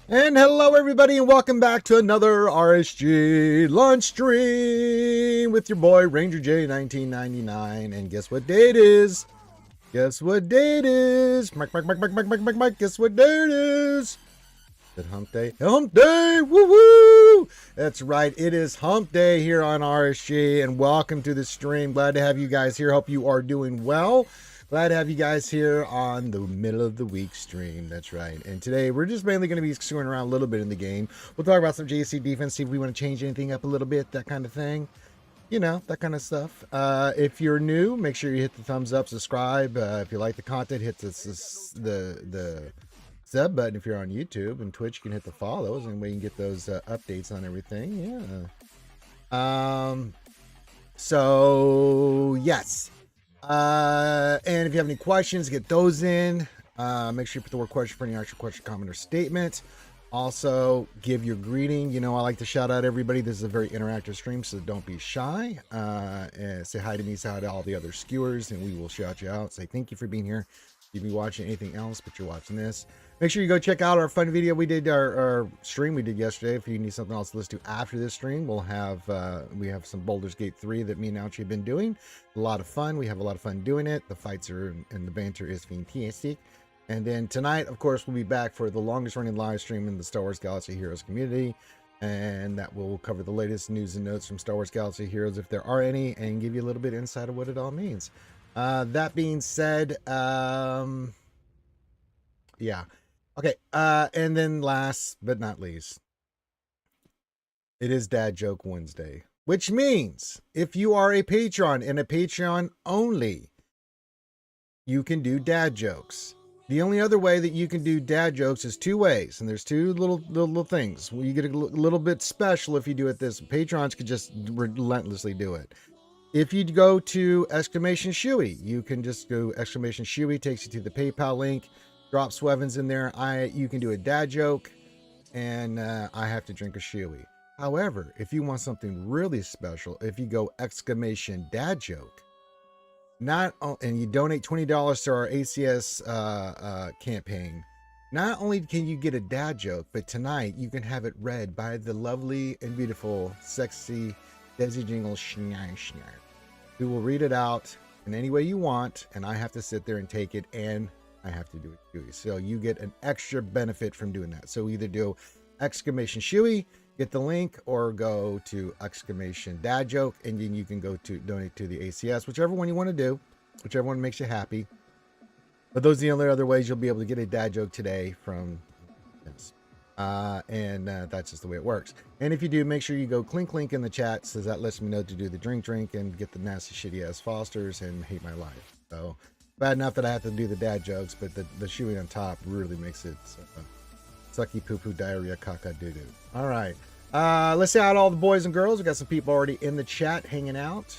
And hello, everybody, and welcome back to another RSG lunch stream with your boy Ranger J 1999. And guess what day it is? Guess what day it is? Mike. Guess what day it is? Is it Hump Day? Hump Day! Woo woo! That's right. It is Hump Day here on RSG, and welcome to the stream. Glad to have you guys here. Hope you are doing well. Glad to have you guys here on the middle of the week stream. That's right. And today we're just mainly going to be screwing around a little bit in the game. We'll talk about some JC defense, see if we want to change anything up a little bit, that kind of thing. You know, that kind of stuff. If you're new, make sure you hit the thumbs up, subscribe. If you like the content, hit the sub button. If you're on YouTube and Twitch, you can hit the follows, and we can get those updates on everything. Yeah. So yes. And if you have any questions, get those in. Make sure you put the word question for any actual question, comment, or statement. Also, give your greeting. You know, I like to shout out everybody. This is a very interactive stream, so don't be shy. And say hi to me, say hi to all the other skewers, and we will shout you out. Say thank you for being here. If you're watching anything else, but you're watching this, make sure you go check out our fun video we did, our stream we did yesterday. If you need something else to listen to after this stream, we have some Baldur's Gate 3 that me and Ouchie have been doing. A lot of fun. We have a lot of fun doing it. The fights are and the banter is fantastic. And then tonight, of course, we'll be back for the longest running live stream in the Star Wars Galaxy Heroes community. And that will cover the latest news and notes from Star Wars Galaxy Heroes, if there are any, and give you a little bit of insight of what it all means. That being said, yeah. Okay, and then last but not least, it is Dad Joke Wednesday, which means if you are a Patreon and a Patreon only, you can do dad jokes. The only other way that you can do dad jokes is two ways, and there's two little things. Well, you get a little bit special if you do it this. Patrons could just relentlessly do it. If you go to exclamation Shuey, you can just go exclamation Shuey, takes you to the PayPal link, drop Swevens in there. You can do a dad joke, and I have to drink a Shuey. However, if you want something really special, if you go exclamation dad joke, and you donate $20 to our ACS campaign, not only can you get a dad joke, but tonight you can have it read by the lovely and beautiful, sexy Desi Jingle Schneider, who will read it out in any way you want, and I have to sit there and take it, and I have to do it too. So you get an extra benefit from doing that. So either do exclamation Shuey, get the link, or go to exclamation dad joke, and then you can go to donate to the ACS, whichever one you want to do, whichever one makes you happy. But those are the only other ways you'll be able to get a dad joke today from this. And that's just the way it works. And if you do, make sure you go clink in the chat, so that lets me know to do the drink and get the nasty shitty ass Fosters and hate my life. So bad enough that I have to do the dad jokes, but the Shuey on top really makes it sucky poo poo diarrhea caca doo doo. All right. Let's say out all the boys and girls. We got some people already in the chat hanging out.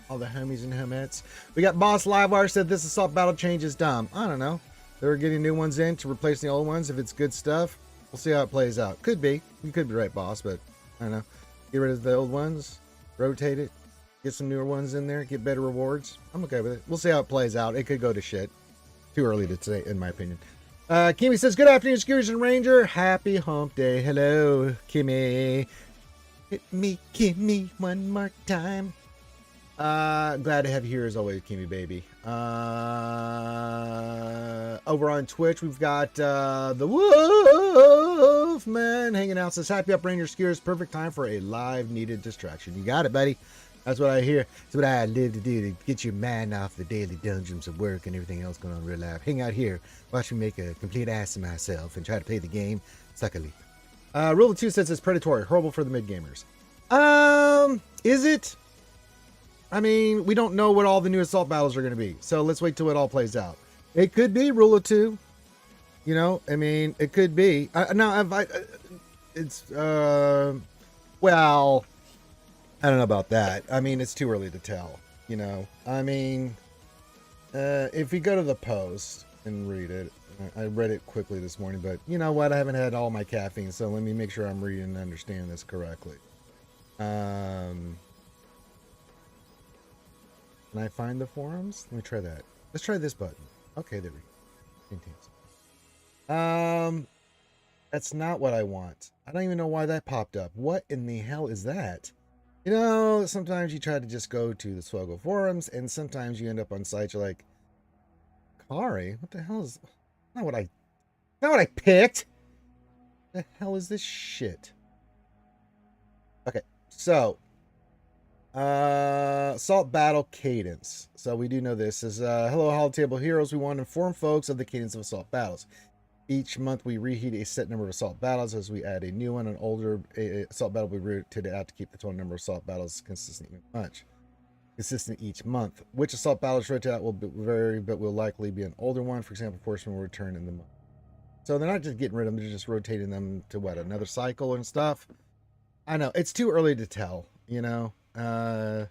All the homies and homettes. We got Boss Livewire said this assault battle change is dumb. I don't know. They're getting new ones in to replace the old ones. If it's good stuff, we'll see how it plays out. Could be. You could be right, boss, but I don't know. Get rid of the old ones, rotate it, get some newer ones in there, get better rewards. I'm okay with it. We'll see how it plays out. It could go to shit. Too early to say, in my opinion. Kimmy says, good afternoon, Skewers and Ranger. Happy Hump Day. Hello, Kimmy. Hit me, Kimmy, one more time. Glad to have you here as always, Kimmy baby. Over on Twitch, we've got the Wolfman hanging out. Says, happy up, Ranger Skewers. Perfect time for a live needed distraction. You got it, buddy. That's what I hear. That's what I live to do, to get your mind off the daily dungeons of work and everything else going on in real life. Hang out here, watch me make a complete ass of myself and try to play the game. Suck a leap. Rule of 2 says it's predatory, horrible for the mid gamers. Is it? I mean, we don't know what all the new assault battles are going to be, so let's wait till it all plays out. It could be rule of 2. You know, I mean, it could be. Well, I don't know about that. I mean, it's too early to tell, you know. I mean, if we go to the post and read it, I read it quickly this morning, but you know what? I haven't had all my caffeine, so let me make sure I'm reading and understand this correctly. Can I find the forums? Let me try that. Let's try this button. Okay, there we go. Fantastic. That's not what I want. I don't even know why that popped up. What in the hell is that? You know, sometimes you try to just go to the SWGOH forums, and sometimes you end up on sites you're like, Kari, what the hell is not what I picked? The hell is this shit? Okay, so assault battle cadence. So we do know this is hello Hollow Table Heroes. We want to inform folks of the cadence of assault battles. Each month we reheat a set number of assault battles. As we add a new one, an older assault battle will be rotated out to keep the total number of assault battles consistent each month. Which assault battles rotate out will vary, but will likely be an older one. For example, Horseman will return in the month. So they're not just getting rid of them, they're just rotating them to what, another cycle and stuff. I know it's too early to tell, you know. I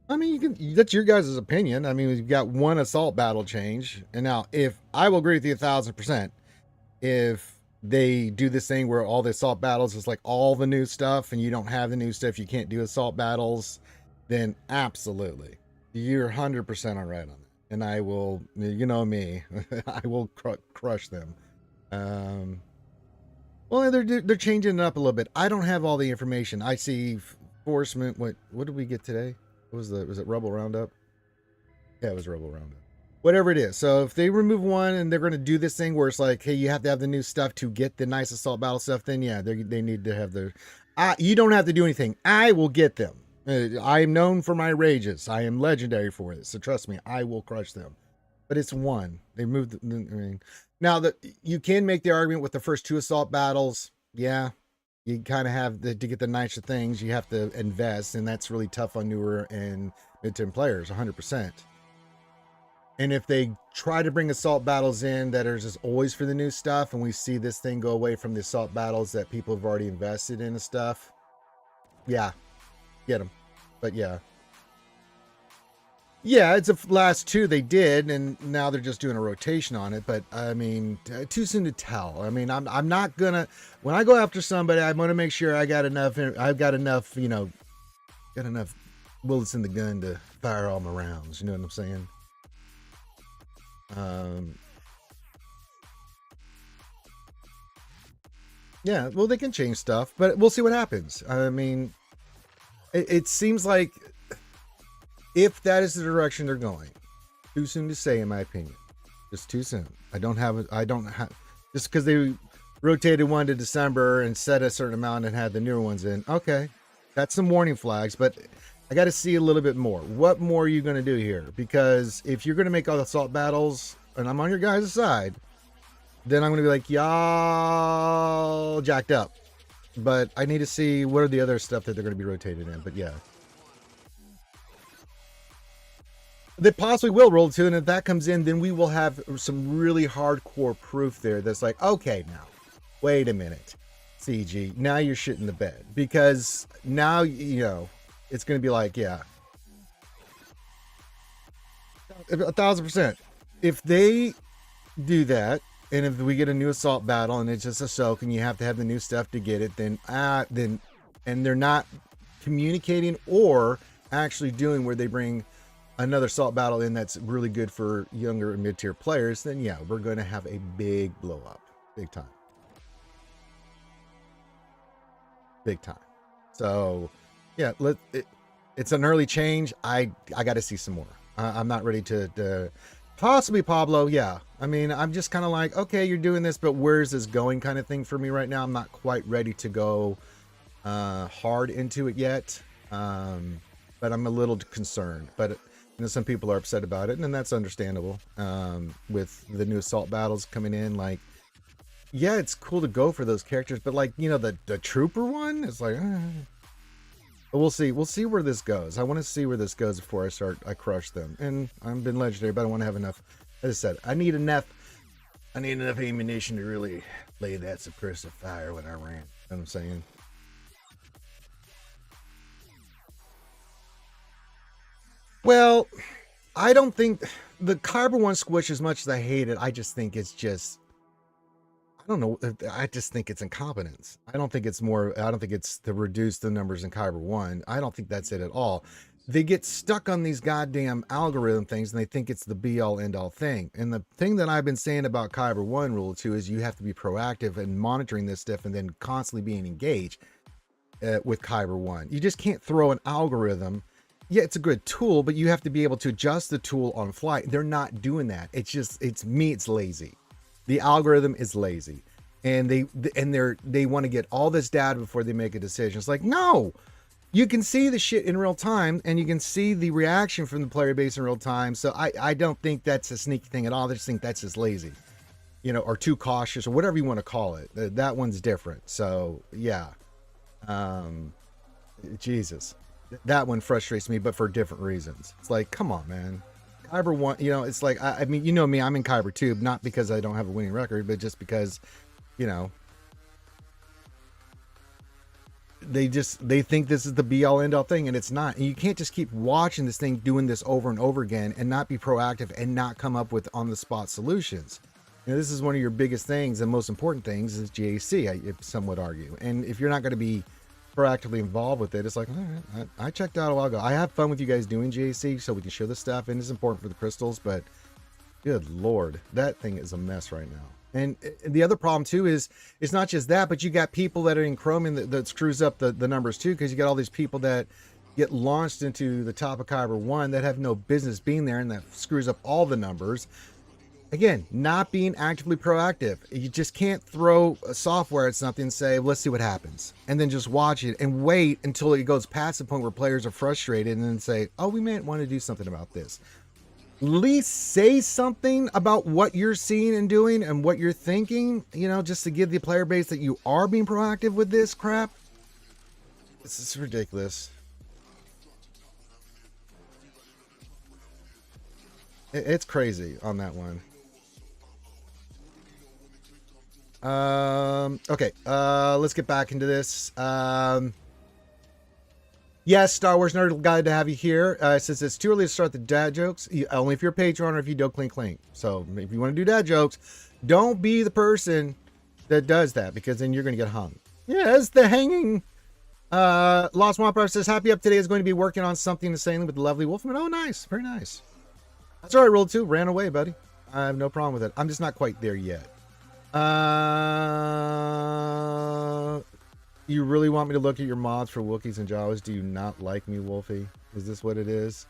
mean, you can, that's your guys' opinion. I mean, we've got one assault battle change, and now if I will agree with you 1,000%, if they do this thing where all the assault battles is like all the new stuff and you don't have the new stuff, you can't do assault battles, then absolutely you're 100% all right on that, and I will, you know me, I will crush them. Well, they're changing it up a little bit. I don't have all the information. I see enforcement. What did we get today? Was it Rebel Roundup? Yeah, it was Rebel Roundup. Whatever it is. So if they remove one and they're going to do this thing where it's like, hey, you have to have the new stuff to get the nice assault battle stuff, then yeah, they need to have their. You don't have to do anything. I will get them. I am known for my rages. I am legendary for it. So trust me, I will crush them. But it's one. They moved. I mean, now that you can make the argument with the first two assault battles, yeah, you kind of have to get the nicer things. You have to invest, and that's really tough on newer and mid-term players, 100%. And if they try to bring assault battles in that are just always for the new stuff, and we see this thing go away from the assault battles that people have already invested in and stuff, yeah, get them. But yeah. Yeah, it's the last two they did, and now they're just doing a rotation on it. But I mean, too soon to tell. I mean, I'm not gonna, when I go after somebody, I'm gonna make sure I've got enough, you know, got enough bullets in the gun to fire all my rounds. You know what I'm saying? Yeah, well, they can change stuff, but we'll see what happens. I mean, it seems like if that is the direction they're going, too soon to say, in my opinion. Just too soon. I don't have, just because they rotated one to December and set a certain amount and had the newer ones in. Okay, that's some warning flags, but I got to see a little bit more. What more are you going to do here? Because if you're going to make all the assault battles, and I'm on your guys' side, then I'm going to be like, y'all jacked up. But I need to see what are the other stuff that they're going to be rotated in. But yeah. They possibly will roll too, and if that comes in, then we will have some really hardcore proof there that's like, okay, now, wait a minute, CG, now you're shitting the bed. Because now, you know, it's going to be like, yeah, 1,000%. If they do that, and if we get a new assault battle and it's just a soak and you have to have the new stuff to get it, then and they're not communicating or actually doing where they bring another assault battle in that's really good for younger and mid-tier players, then yeah, we're going to have a big blow up. Big time. Big time. So yeah, it's an early change. I got to see some more. I'm not ready to possibly Pablo. Yeah. I mean, I'm just kind of like, okay, you're doing this, but where's this going kind of thing for me right now. I'm not quite ready to go hard into it yet. But I'm a little concerned, but you know, some people are upset about it, and that's understandable. With the new assault battles coming in, like, yeah, it's cool to go for those characters, but like, you know, the trooper one is like, but we'll see. We'll see where this goes. I want to see where this goes before I crush them. And I've been legendary, but I want to have enough. As I said, I need enough ammunition to really lay that suppressive fire when I ran. You know what I'm saying? Well, I don't think the carbon one squish, as much as I hate it, I just think it's just, I don't know. I just think it's incompetence. I don't think it's to reduce the numbers in Kyber 1. I don't think that's it at all. they get stuck on these goddamn algorithm things and they think it's the be all end all thing. And the thing that I've been saying about Kyber 1 Rule 2 is you have to be proactive and monitoring this stuff and then constantly being engaged with Kyber 1. You just can't throw an algorithm. Yeah, it's a good tool, but you have to be able to adjust the tool on flight. They're not doing that. It's just, it's lazy. The algorithm is lazy. And they want to get all this data before they make a decision. It's like, no, you can see the shit in real time and you can see the reaction from the player base in real time. So I don't think that's a sneaky thing at all. I just think that's just lazy, you know, or too cautious or whatever you want to call it. That one's different. So yeah. Jesus, that one frustrates me, but for different reasons. It's like, come on, man. Kyber 1, you know, it's like, I mean, you know me, I'm in Kyber 2, not because I don't have a winning record, but just because, you know, they think this is the be all end all thing, and it's not. And you can't just keep watching this thing doing this over and over again and not be proactive and not come up with on the spot solutions. You know, this is one of your biggest things and most important things is GAC, some would argue. And if you're not going to be proactively involved with it, it's like, all right, I checked out a while ago. I have fun with you guys doing GAC so we can share this stuff, and it's important for the crystals, but good Lord, that thing is a mess right now. And the other problem too is it's not just that, but you got people that are in Chromium that screws up the numbers too, because you got all these people that get launched into the top of Kyber 1 that have no business being there, and that screws up all the numbers. Again, not being actively proactive. You just can't throw a software at something and say, let's see what happens. And then just watch it and wait until it goes past the point where players are frustrated and then say, oh, we might want to do something about this. At least say something about what you're seeing and doing and what you're thinking, you know, just to give the player base that you are being proactive with this crap. This is ridiculous. It's crazy on that one. Okay, let's get back into this. Yes, Star Wars Nerd, glad to have you here. Since it's too early to start the dad jokes, only if you're a Patreon or if you do clink clink. So if you want to do dad jokes, don't be the person that does that, because then you're going to get hung. Yes, the hanging. Lost Wampa says, Happy Up today is going to be working on something the same with the lovely Wolfman. Oh, nice. Very nice. That's all right, Roll 2. Ran away, buddy. I have no problem with it. I'm just not quite there yet. You really want me to look at your mods for Wookiees and Jawas? Do you not like me, Wolfie? Is this what it is?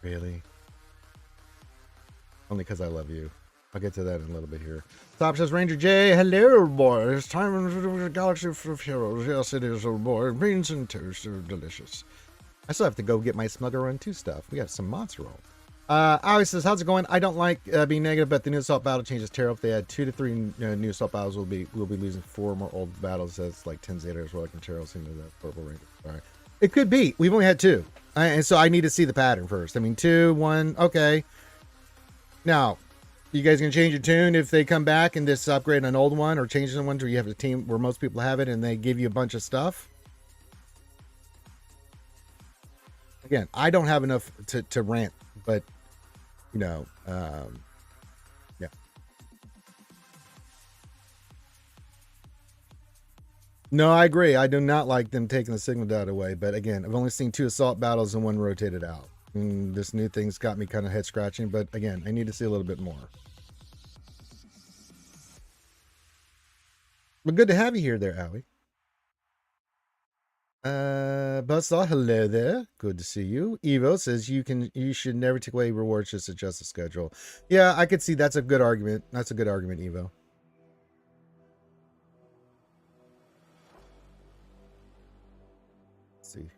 Really? Only because I love you. I'll get to that in a little bit here. Top says Ranger J. Hello, boy. It's time in the galaxy of heroes. Yes, it is, oh boy. Beans and toast are delicious. I still have to go get my Smugger Run 2 stuff. We got some mods to roll. Always says, how's it going? I don't like being negative, but the new assault battle changes tarot. If they add 2 to 3 new assault battles, we'll be losing 4 more old battles. That's like 10 Zeta as well. Like tarot into the purple ring. All right, it could be. We've only had 2, and so I need to see the pattern first. I mean, 2, 1, okay. Now, you guys gonna change your tune if they come back and just upgrade an old one, or change the one where you have a team where most people have it and they give you a bunch of stuff? Again, I don't have enough to rant, but you know, yeah. No, I agree. I do not like them taking the signal data away. But again, I've only seen 2 assault battles and 1 rotated out. And this new thing's got me kind of head scratching. But again, I need to see a little bit more. But good to have you here there, Howie. Buzzsaw, hello there. Good to see you. Evo says you should never take away rewards, just adjust the schedule. Yeah, I could see that's a good argument. That's a good argument, Evo. Let's see.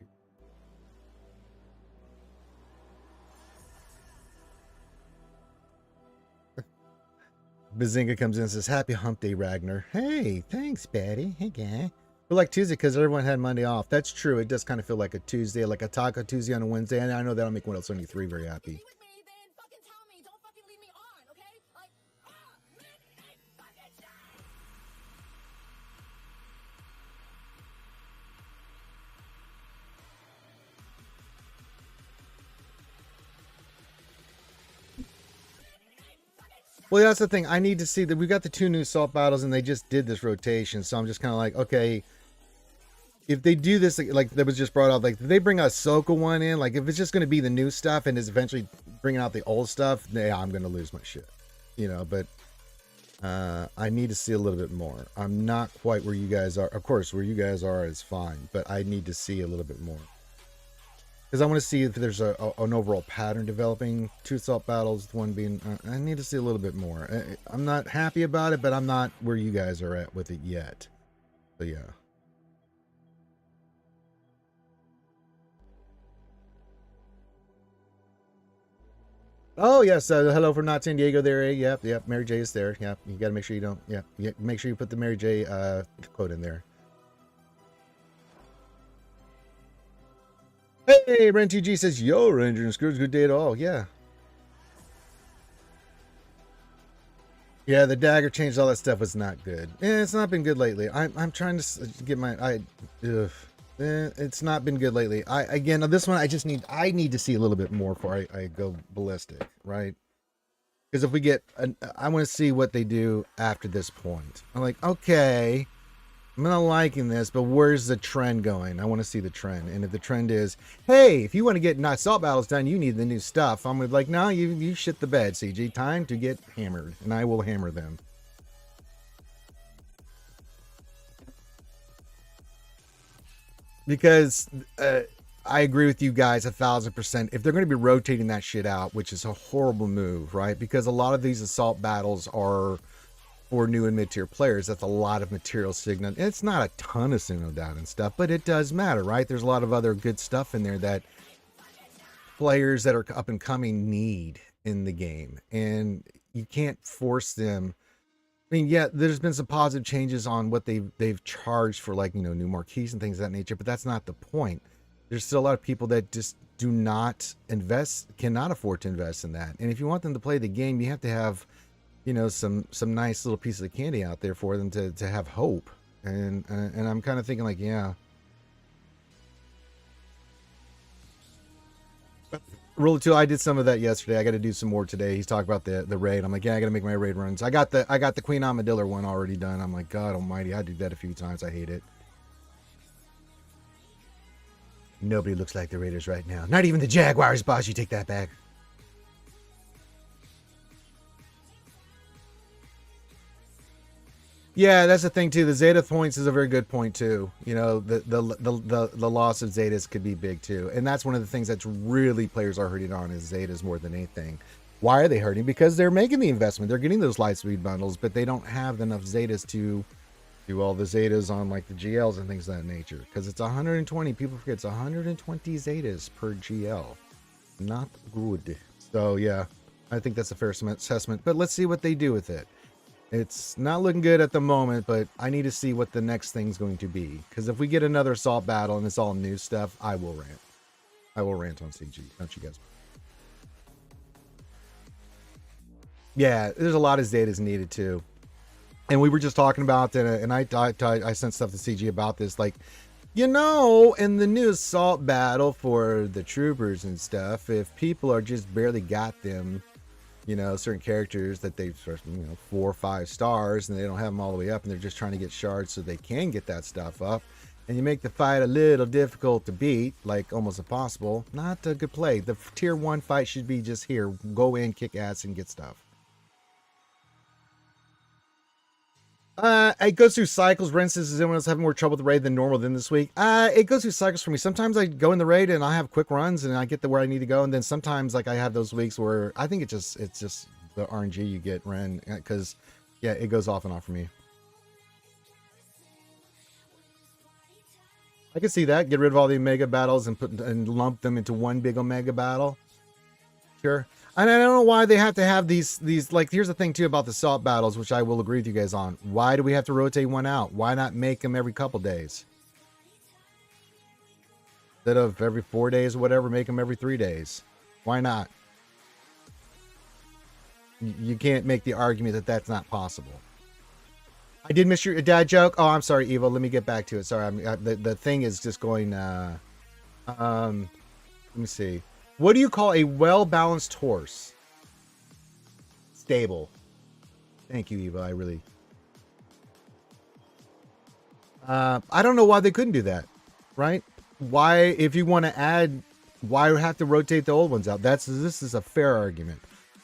Bazinga comes in and says, Happy Hump Day, Ragnar. Hey, thanks, Betty. Hey, guy. I feel like Tuesday because everyone had Monday off. That's true. It does kind of feel like a Tuesday, like a Taco Tuesday on a Wednesday. And I know that'll make 173 very happy. Well, that's the thing. I need to see that we got the 2 new assault battles and they just did this rotation. So I'm just kind of like, okay, if they do this, like that was just brought up, like if they bring a Ahsoka one in, like if it's just going to be the new stuff and is eventually bringing out the old stuff, yeah, I'm going to lose my shit, you know. But I need to see a little bit more. I'm not quite where you guys are. Of course, where you guys are is fine, but I need to see a little bit more because I want to see if there's an overall pattern developing. 2 assault battles, one being. I need to see a little bit more. I'm not happy about it, but I'm not where you guys are at with it yet. So yeah. Oh yes, hello from not San Diego there. Yep, yep. Mary J is there. Yep, you got to make sure you don't. Yep, make sure you put the Mary J code in there. Hey, Ren TG says, "Yo, Ranger and Scrooge, good day at all." Yeah, yeah. The dagger changed, all that stuff was not good. It's not been good lately. I'm trying to get my it's not been good lately. Again, this one I need to see a little bit more before I go ballistic, right? Because if we get, I want to see what they do after this point. I'm like, okay, I'm not liking this, but where's the trend going? I want to see the trend. And if the trend is, hey, if you want to get assault battles done, you need the new stuff. I'm like, no, you shit the bed, CG. Time to get hammered, and I will hammer them. Because I agree with you guys 1,000%. If they're going to be rotating that shit out, which is a horrible move, right? Because a lot of these assault battles are for new and mid-tier players. That's a lot of material signal. It's not a ton of signal data and stuff, but it does matter, right? There's a lot of other good stuff in there that players that are up and coming need in the game, and you can't force them. I mean, yeah, there's been some positive changes on what they've charged for, like, you know, new marquees and things of that nature, but that's not the point. There's still a lot of people that just do not cannot afford to invest in that. And if you want them to play the game, you have to have, you know, some nice little pieces of candy out there for them to have hope. And I'm kind of thinking like, yeah. Rule 2, I did some of that yesterday. I got to do some more today. He's talking about the raid. I'm like, yeah, I got to make my raid runs. I got the Queen Armadillo one already done. I'm like, God almighty, I did that a few times. I hate it. Nobody looks like the Raiders right now. Not even the Jaguars, boss. You take that back. Yeah, that's the thing too. The Zeta points is a very good point too. You know, the loss of Zetas could be big too, and that's one of the things that's really players are hurting on is Zetas more than anything. Why are they hurting? Because they're making the investment. They're getting those light speed bundles, but they don't have enough Zetas to do all the Zetas on like the GLs and things of that nature. Because it's 120. People forget it's 120 Zetas per GL. Not good. So yeah, I think that's a fair assessment. But let's see what they do with it. It's not looking good at the moment, but I need to see what the next thing's going to be. Because if we get another assault battle and it's all new stuff, I will rant. I will rant on CG. Don't you guys? Yeah, there's a lot of Zetas needed too. And we were just talking about that, and I sent stuff to CG about this. Like, you know, in the new assault battle for the troopers and stuff, if people are just barely got them, you know, certain characters that they've, you know, 4 or 5 stars and they don't have them all the way up and they're just trying to get shards so they can get that stuff up, and you make the fight a little difficult to beat, like almost impossible, not a good play. The tier 1 fight should be just here, go in, kick ass, and get stuff. It goes through cycles. Ren says, is anyone else having more trouble with the raid than normal than this week? It goes through cycles for me. Sometimes I go in the raid and I have quick runs and I get to where I need to go. And then sometimes like I have those weeks where I think it's just the RNG you get, Ren, because yeah, it goes off and on for me. I can see that. Get rid of all the Omega battles and lump them into one big Omega battle. Sure. And I don't know why they have to have these like, here's the thing too about the assault battles, which I will agree with you guys on. Why do we have to rotate one out? Why not make them every couple days? Instead of every 4 days or whatever, make them every 3 days. Why not? You can't make the argument that that's not possible. I did miss your dad joke. Oh, I'm sorry, Evo. Let me get back to it. Sorry, the thing is just going. Let me see. What do you call a well-balanced horse? Stable. Thank you, Eva. I really. I don't know why they couldn't do that. right? Why, if you want to add, why have to rotate the old ones out? This is a fair argument.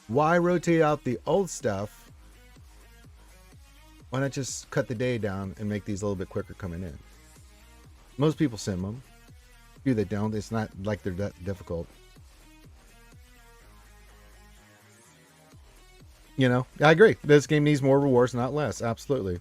Why rotate out the old stuff? Why not just cut the day down and make these a little bit quicker coming in? Most people sim them. Few that don't, it's not like they're that difficult. You know, I agree. This game needs more rewards, not less. Absolutely.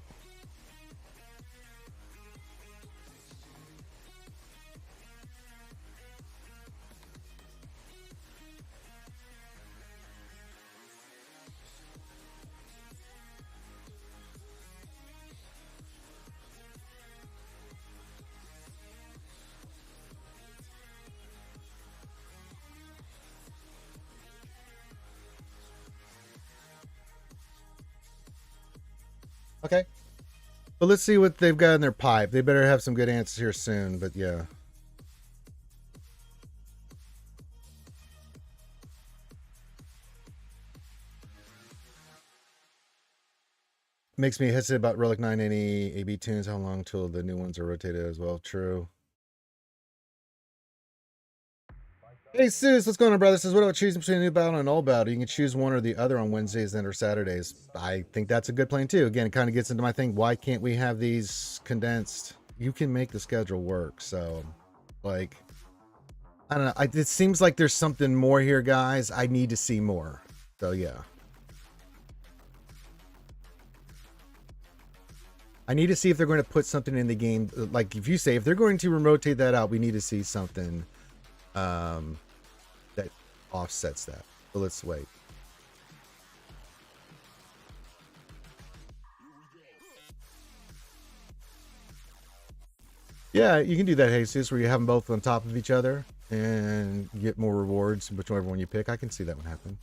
Okay. But let's see what they've got in their pipe. They better have some good answers here soon, but yeah. Makes me hesitant about Relic 9 any AB tunes. How long till the new ones are rotated as well? True. Hey, Sus, what's going on, brother? Says, what about choosing between a new battle and an old battle? You can choose one or the other on Wednesdays and or Saturdays. I think that's a good plan, too. Again, it kind of gets into my thing. Why can't we have these condensed? You can make the schedule work. So, like, I don't know. It seems like there's something more here, guys. I need to see more. So, yeah. I need to see if they're going to put something in the game. Like, if you say, if they're going to rotate that out, we need to see something that offsets that. So let's wait. Yeah, you can do that, Jesus, where you have them both on top of each other and get more rewards, whichever one you pick. I can see that one happen.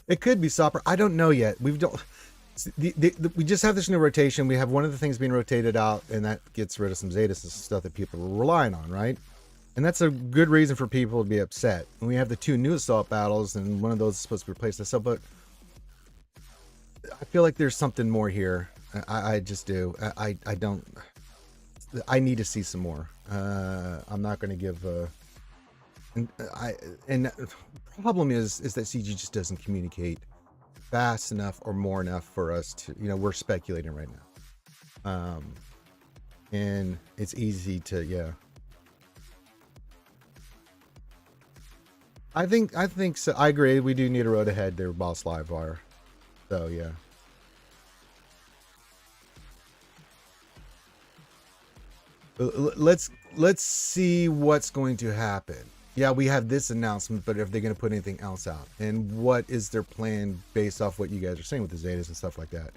It could be Sopper. I don't know yet. We just have this new rotation. We have one of the things being rotated out, and that gets rid of some Zetas and stuff that people are relying on, right? And that's a good reason for people to be upset. And we have the two new assault battles, and one of those is supposed to be replaced. So, but I feel like there's something more here. I just do. I don't. I need to see some more. I'm not going to give. And the problem is that CG just doesn't communicate fast enough or more enough for us to, we're speculating right now. And it's easy to, yeah. I think so. I agree. We do need a road ahead there, Boss Live Wire. So, yeah. Let's see what's going to happen. Yeah, we have this announcement, but are they going to put anything else out? And what is their plan based off what you guys are saying with the Zetas and stuff like that?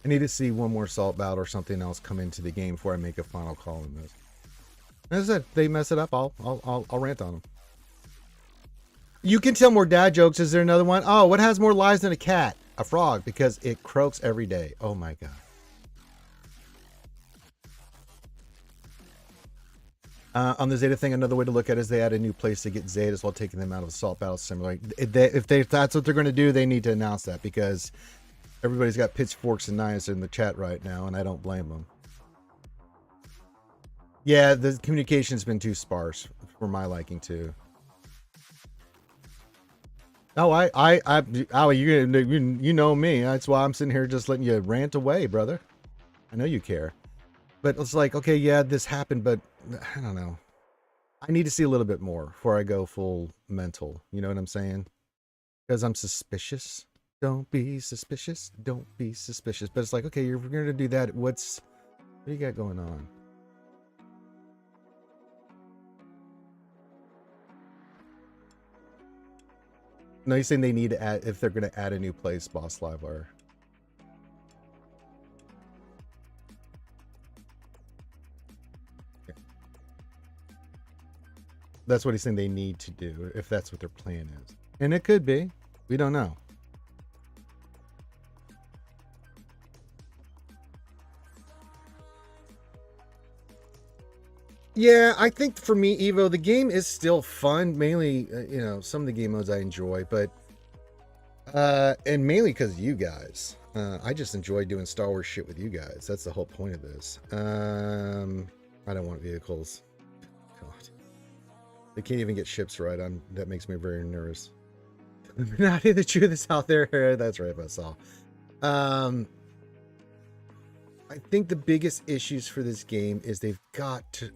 I need to see one more assault battle or something else come into the game before I make a final call on this. As I said, if they mess it up, I'll rant on them. You can tell more dad jokes. Is there another one? Oh, what has more lives than a cat? A frog, because it croaks every day. Oh my god. On the Zeta thing, another way to look at it is they add a new place to get Zetas while taking them out of assault battles similar. If that's what they're going to do, they need to announce that, because everybody's got pitchforks and knives in the chat right now, and I don't blame them. Yeah, the communication's been too sparse for my liking too. Oh, you know me. That's why I'm sitting here just letting you rant away, brother. I know you care. But it's like, okay, yeah, this happened, but I don't know. I need to see a little bit more before I go full mental. You know what I'm saying? Because I'm suspicious. Don't be suspicious. Don't be suspicious. But it's like, okay, you're going to do that. What do you got going on? No, you're saying they need to add, if they're going to add a new place, Boss Live are. That's what he's saying they need to do, if that's what their plan is. And it could be. We don't know. Yeah, I think for me, Evo, the game is still fun. Mainly, some of the game modes I enjoy, but and mainly because of you guys. I just enjoy doing Star Wars shit with you guys. That's the whole point of this. I don't want vehicles. God, they can't even get ships right. That makes me very nervous. Not in the truth is out there. That's right, that's all. I think the biggest issues for this game is they've got to.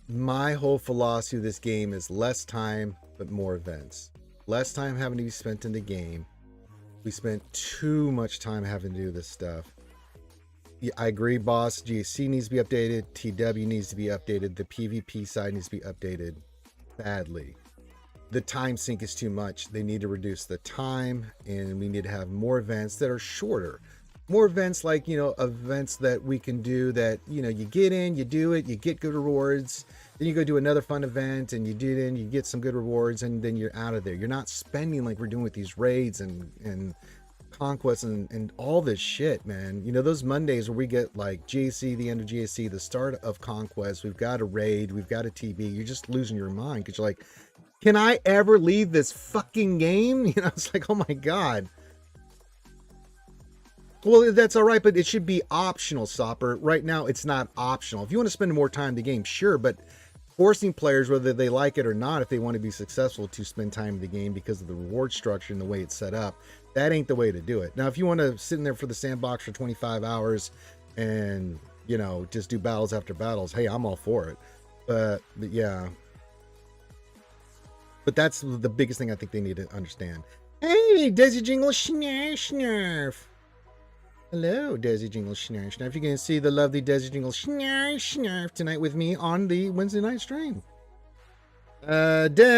My whole philosophy of this game is less time, but more events. Less time having to be spent in the game. We spent too much time having to do this stuff. Yeah, I agree, boss. GSC needs to be updated. TW needs to be updated. The PvP side needs to be updated badly. The time sink is too much. They need to reduce the time, and we need to have more events that are shorter. More events like, you know, events that we can do that, you know, you get in, you do it, you get good rewards. Then you go do another fun event and you do it in, you get some good rewards, and then you're out of there. You're not spending like we're doing with these raids and conquests and all this shit, man. You know, those Mondays where we get like GSC, the end of GSC, the start of conquest, we've got a raid, we've got a TB, you're just losing your mind because you're like, can I ever leave this fucking game? You know, it's like, oh my God. Well, that's all right, but it should be optional, Sopper. Right now, it's not optional. If you want to spend more time in the game, sure, but forcing players, whether they like it or not, if they want to be successful, to spend time in the game because of the reward structure and the way it's set up, that ain't the way to do it. Now, if you want to sit in there for the sandbox for 25 hours and, you know, just do battles after battles, hey, I'm all for it. But yeah. But that's the biggest thing I think they need to understand. Hey, Desi Jingle Snarf Snarf. Hello, Desi Jingle Snarf Snarf. You can see the lovely Desi Jingle Snarf Snarf tonight with me on the Wednesday night stream. Danny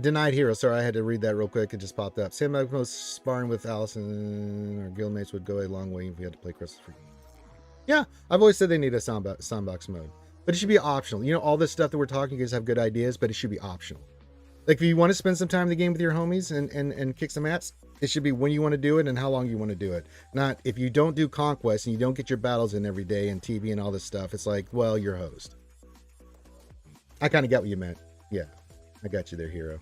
Denied Hero. Sorry, I had to read that real quick. It just popped up. Sam most sparring with Allison. Our guildmates would go a long way if we had to play Christmas for. Yeah, I've always said they need a soundbox mode, but it should be optional. You know, all this stuff that we're talking, you guys have good ideas, but it should be optional. Like if you want to spend some time in the game with your homies and kick some ass, it should be when you want to do it and how long you want to do it. Not if you don't do conquest and you don't get your battles in every day and TV and all this stuff. It's like, well, you're host. I kind of got what you meant. Yeah, I got you there, hero.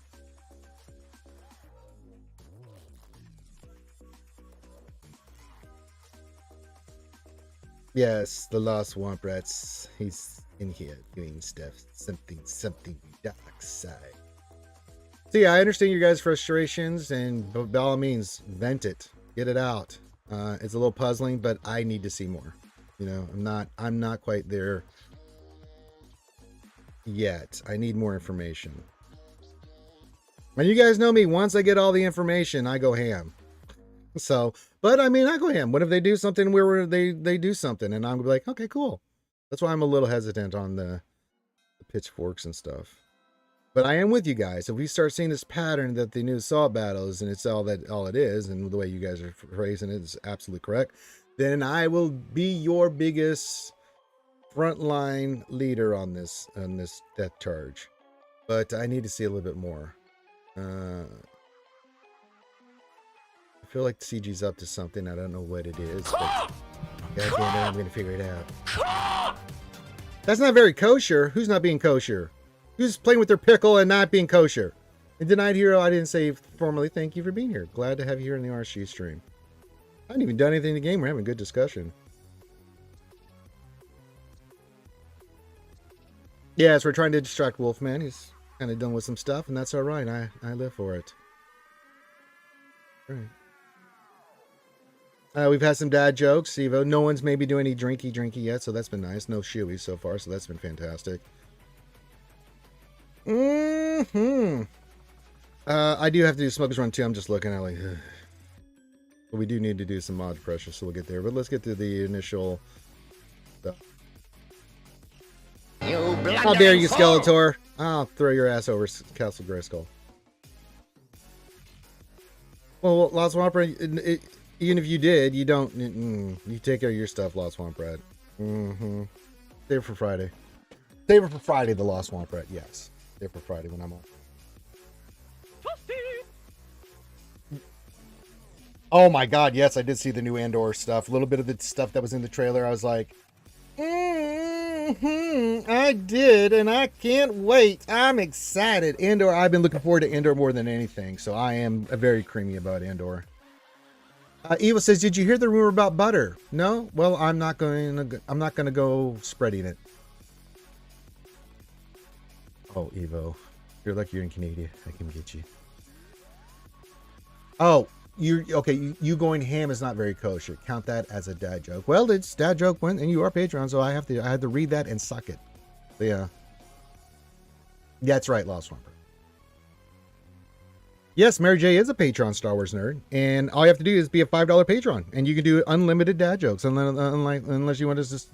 Yes, the Lost Womp Rats. He's in here doing stuff. Something dark side. So yeah, I understand your guys' frustrations, and by all means, vent it, get it out. It's a little puzzling, but I need to see more. You know, I'm not quite there yet. I need more information. And you guys know me. Once I get all the information, I go ham. So, but I mean, I go ham. What if they do something where they do something, and I'm like, okay, cool. That's why I'm a little hesitant on the pitchforks and stuff. But I am with you guys. If we start seeing this pattern that the new assault battles and it's all it is, and the way you guys are phrasing it is absolutely correct, then I will be your biggest frontline leader on this death charge. But I need to see a little bit more. I feel like the CG's up to something. I don't know what it is, but God damn it, I'm gonna figure it out. That's not very kosher. Who's not being kosher? Who's playing with their pickle and not being kosher? And Denied Hero, I didn't say formally thank you for being here. Glad to have you here in the RSG stream. I haven't even done anything in the game. We're having a good discussion. Yes, we're trying to distract Wolfman. He's kind of done with some stuff, and that's all right. I live for it. All right. We've had some dad jokes, Evo. No one's maybe doing any drinky yet, so that's been nice. No shoeys so far, so that's been fantastic. I do have to do Smuggler's Run 2. I'm just looking at like, but we do need to do some mod pressure, so we'll get there. But let's get to the initial stuff. How dare you, Skeletor! I'll throw your ass over Castle Grayskull. Well, Lost Swamp Rat, even if you did, you don't. You take care of your stuff, Lost Swamp Rat. Save it for Friday. Save it for Friday, the Lost Swamp Rat. Yes. Save it for Friday when I'm on. Oh my God! Yes, I did see the new Andor stuff. A little bit of the stuff that was in the trailer. I was like, I did, and I can't wait. I'm excited. Andor, I've been looking forward to Andor more than anything, so I am very creamy about Andor. Eva says, "Did you hear the rumor about butter?" No. Well, I'm not going to go spreading it. Oh, Evo, you're lucky you're in Canada. I can get you. Oh, you okay? You going ham is not very kosher. Count that as a dad joke. Well, it's dad joke when, and you are Patreon, so I had to read that and suck it. But yeah, that's right, Lost Swamper. Yes, Mary J is a Patreon Star Wars nerd, and all you have to do is be a $5 patron, and you can do unlimited dad jokes. Unless you want to just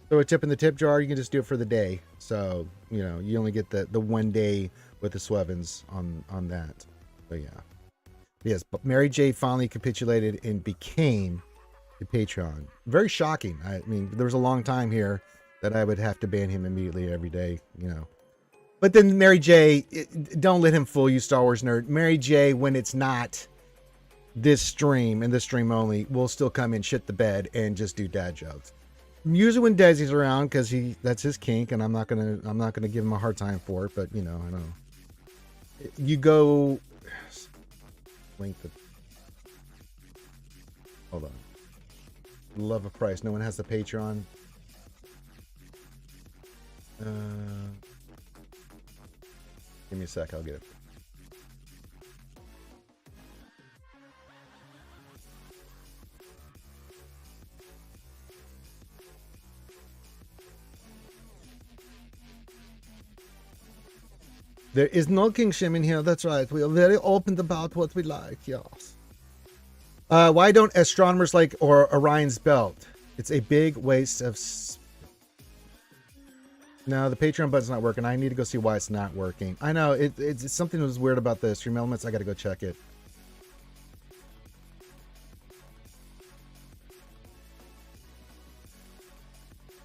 throw a tip in the tip jar, you can just do it for the day. So you know, you only get the 1 day with the Swevens on that. But yeah, yes. But Mary J finally capitulated and became a Patreon. Very shocking. I mean, there was a long time here that I would have to ban him immediately every day. You know. But then Mary J, don't let him fool you, Star Wars nerd. Mary J, when it's not this stream and this stream only, will still come in, shit the bed, and just do dad jokes. Usually when Desi's around, because that's his kink, and I'm not gonna give him a hard time for it. But you know, I don't know. You go link the. Hold on. Love of price. No one has the Patreon. Give me a sec, I'll get it. There is no kingship in here, that's right. We are very open about what we like, yes. Why don't astronomers like Orion's belt? It's a big waste of... No, the Patreon button's not working. I need to go see why it's not working. I know, it's something that was weird about the stream elements. I gotta go check it.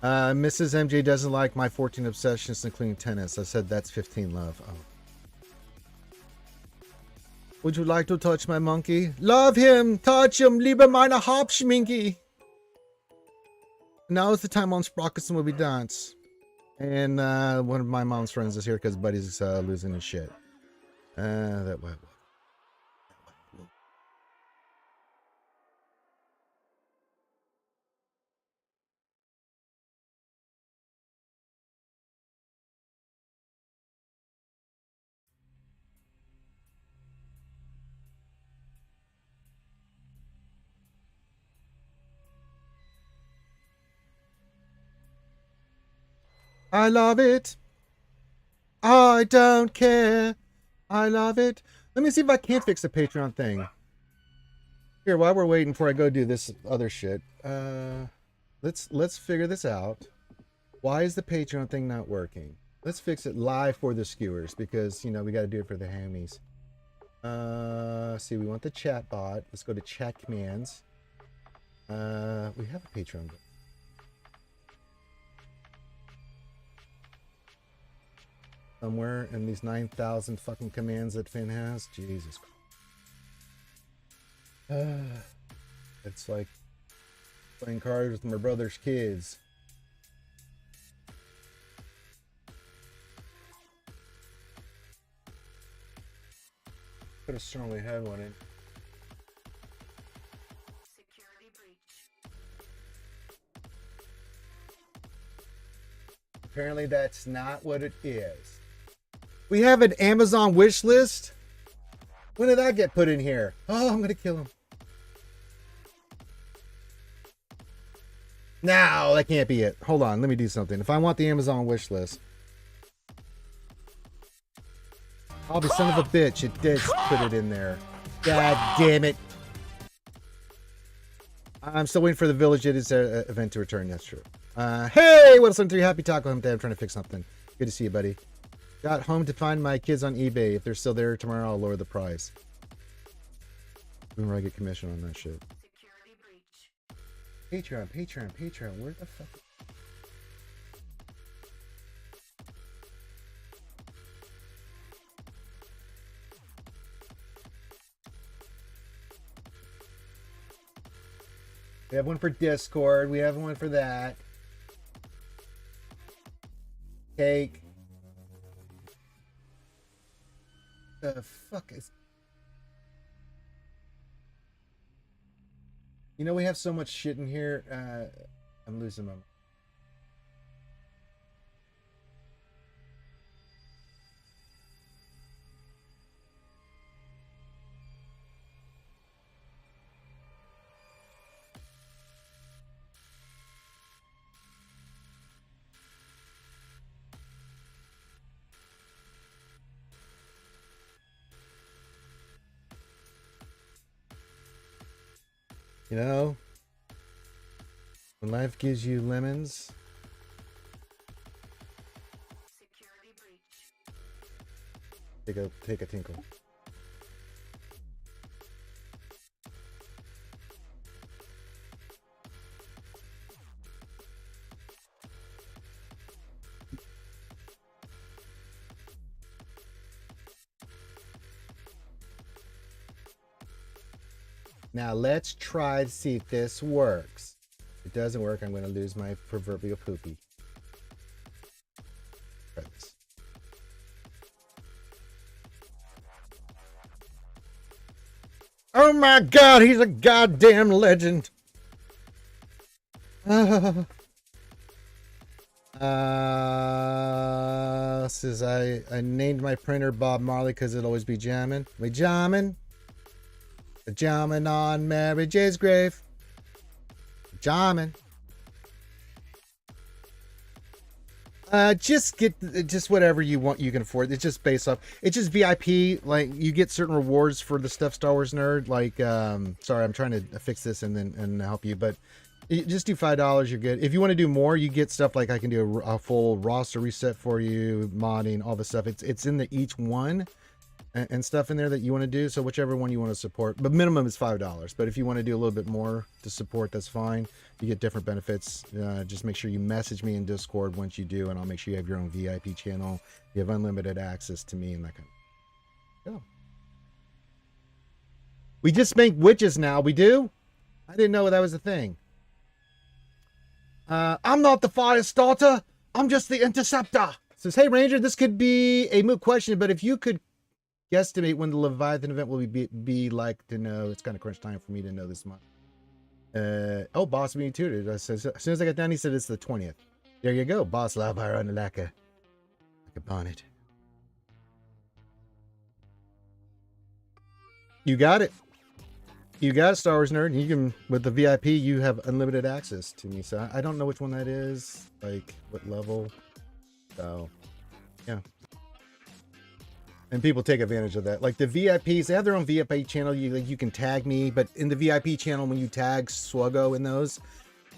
Mrs. MJ doesn't like my 14 obsessions, including tennis. I said that's 15 love. Oh. Would you like to touch my monkey? Love him! Touch him! Liebe meine Hauptschminke! Now is the time on Sprockets movie dance. And one of my mom's friends is here because Buddy's losing his shit. That way. I love it. I don't care. I love it. Let me see if I can't fix the Patreon thing. Here, while we're waiting before I go do this other shit, let's figure this out. Why is the Patreon thing not working? Let's fix it live for the skewers because, you know, we got to do it for the hammies. See, we want the chat bot. Let's go to chat commands. We have a Patreon bot. Somewhere in these 9,000 fucking commands that Finn has. Jesus Christ. It's like playing cards with my brother's kids. Could have certainly had one in. Security breach. Apparently that's not what it is. We have an Amazon wish list. When did that get put in here? Oh, I'm gonna kill him. No, that can't be it. Hold on, let me do something. If I want the Amazon wish list. Oh, the son of a bitch. It did put it in there. God damn it. I'm still waiting for the Village Idiots event to return. That's true. Hey, what's up, 3 Happy Taco Home Day? I'm trying to fix something. Good to see you, buddy. Got home to find my kids on eBay. If they're still there tomorrow, I'll lower the price. Remember, I get commission on that shit. Security breach. Patreon. Where the fuck? We have one for Discord. We have one for that. Cake. The fuck is... You know, we have so much shit in here. I'm losing my... You know, when life gives you lemons, take a tinkle. Now let's try to see if this works. If it doesn't work, I'm going to lose my proverbial poopy. Try this. Oh my God, he's a goddamn legend. Says I named my printer Bob Marley because it'll always be jamming. We jamming. Jamming on Mary J's grave. Jamming. Just get just whatever you want, you can afford. It's just based off. It's just VIP. Like you get certain rewards for the stuff Star Wars nerd. Like, sorry, I'm trying to fix this and help you, but just do $5. You're good. If you want to do more, you get stuff like I can do a full roster reset for you, modding, all the stuff. It's in the each one. And stuff in there that you want to do. So whichever one you want to support, but minimum is $5. But if you want to do a little bit more to support, that's fine. You get different benefits. Just make sure you message me in Discord once you do, and I'll make sure you have your own VIP channel. You have unlimited access to me and that kind of. Go. We just make witches now. We do. I didn't know that was a thing. I'm not the fire starter. I'm just the interceptor. Says, hey Ranger, this could be a moot question, but if you could guesstimate when the Leviathan event will be like to know. It's kind of crunch time for me to know this month. Oh, boss me too. As soon as I got down, he said it's the 20th. There you go, boss Lavire on like a bonnet. You got it. You got it, Star Wars nerd. You can, with the VIP, you have unlimited access to me. So I don't know which one that is, like what level. So yeah. And people take advantage of that. Like the VIPs, they have their own VIP channel. You can tag me, but in the VIP channel, when you tag SWGOH in those,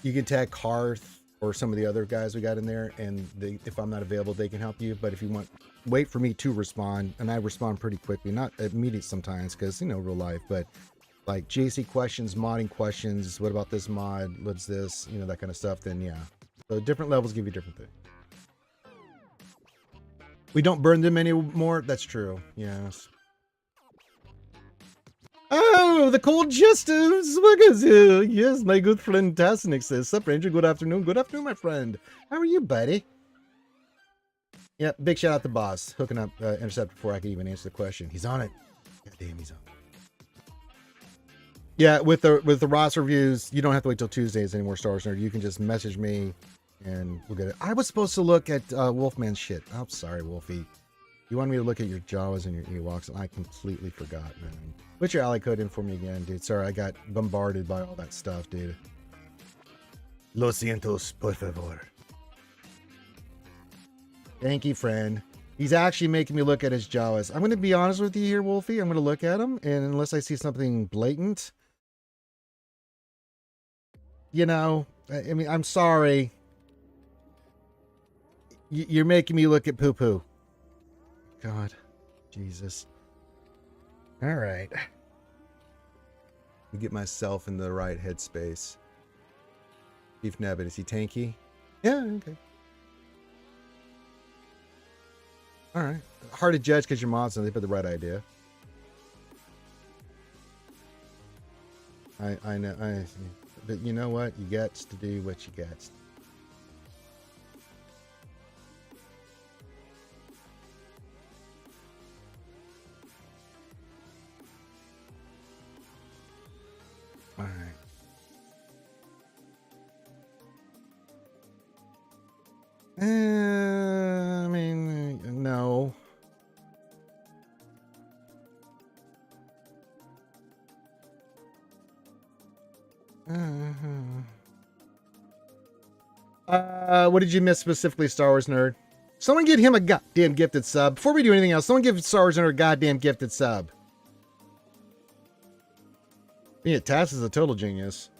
you can tag Karth or some of the other guys we got in there. And if I'm not available, they can help you. But if you want, wait for me to respond. And I respond pretty quickly, not immediate sometimes because, you know, real life. But like JC questions, modding questions. What about this mod? What's this? You know, that kind of stuff. Then yeah. So different levels give you different things. We don't burn them anymore. That's true. Yes. Oh, the cold jester SWGOH. Yes, my good friend Tasnik says, sup, Ranger? Good afternoon. Good afternoon, my friend. How are you, buddy? Yeah, big shout out to Boss. Hooking up Intercept before I could even answer the question. He's on it. God damn, he's on it. Yeah, with the Ross reviews, you don't have to wait till Tuesdays anymore, Star Wars Nerd. You can just message me and we'll get it. I was supposed to look at Wolfman's shit. I'm sorry, Wolfie. You wanted me to look at your Jawas and your Ewoks, and I completely forgot, man. Put your ally code in for me again, dude. Sorry, I got bombarded by all that stuff, dude. Lo siento, por favor. Thank you, friend. He's actually making me look at his Jawas. I'm going to be honest with you here, Wolfie. I'm going to look at them, and unless I see something blatant, you know, I mean, I'm sorry. You're making me look at poo-poo. God. Jesus. All right. Let me get myself in the right headspace. Beef Nabbit, is he tanky? Yeah, okay. All right. Hard to judge because your mods know they've got the right idea. I know. But you know what? You got to do what you got. All right. I mean, no. What did you miss specifically, Star Wars Nerd? Someone get him a goddamn gifted sub. Before we do anything else, someone give Star Wars Nerd a goddamn gifted sub. Yeah, Tass is a total genius.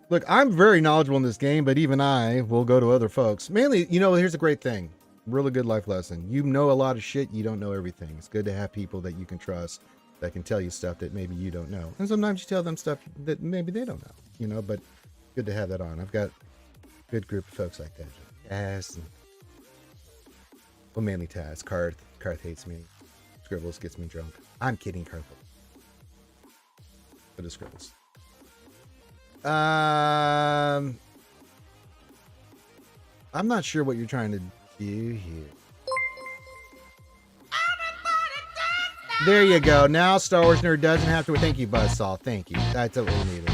Look, I'm very knowledgeable in this game, but even I will go to other folks. Mainly, you know, here's a great thing. Really good life lesson. You know a lot of shit, you don't know everything. It's good to have people that you can trust that can tell you stuff that maybe you don't know. And sometimes you tell them stuff that maybe they don't know, you know, but good to have that on. I've got a good group of folks like that. Taz, well, mainly Taz. Karth hates me. Scribbles gets me drunk. I'm kidding, Karth. But it's Scribbles. I'm not sure what you're trying to do here. There you go. Now Star Wars Nerd doesn't have to. Thank you, Buzzsaw. Thank you. That's what we needed.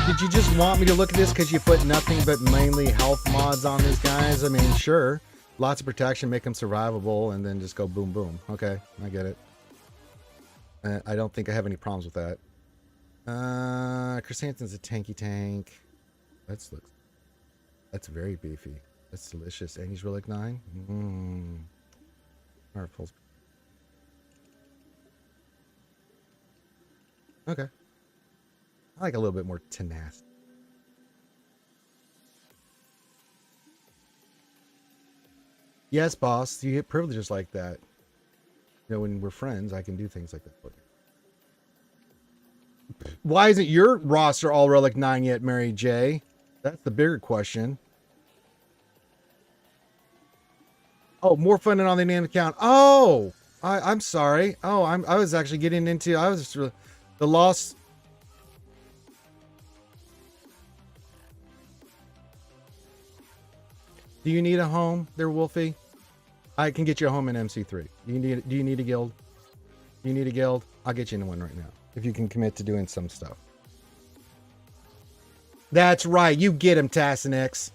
Did you just want me to look at this because you put nothing but mainly health mods on these guys? I mean, sure. Lots of protection, make them survivable, and then just go boom, boom. Okay, I get it. I don't think I have any problems with that. Chris Hansen's a tanky tank. That's very beefy. That's delicious. And he's relic 9. Powerful. Okay. I like a little bit more tenacity. Yes, boss. You get privileges like that. You know, when we're friends, I can do things like that. Why isn't your roster all Relic 9 yet, Mary J? That's the bigger question. Oh, more funding on the name account. Oh, I'm sorry. Oh, I was actually getting into. I was just really, the loss. Do you need a home there, Wolfie? I can get you a home in MC3. Do you need a guild? Do you need a guild? I'll get you in one right now. If you can commit to doing some stuff. That's right. You get him, Tassinix.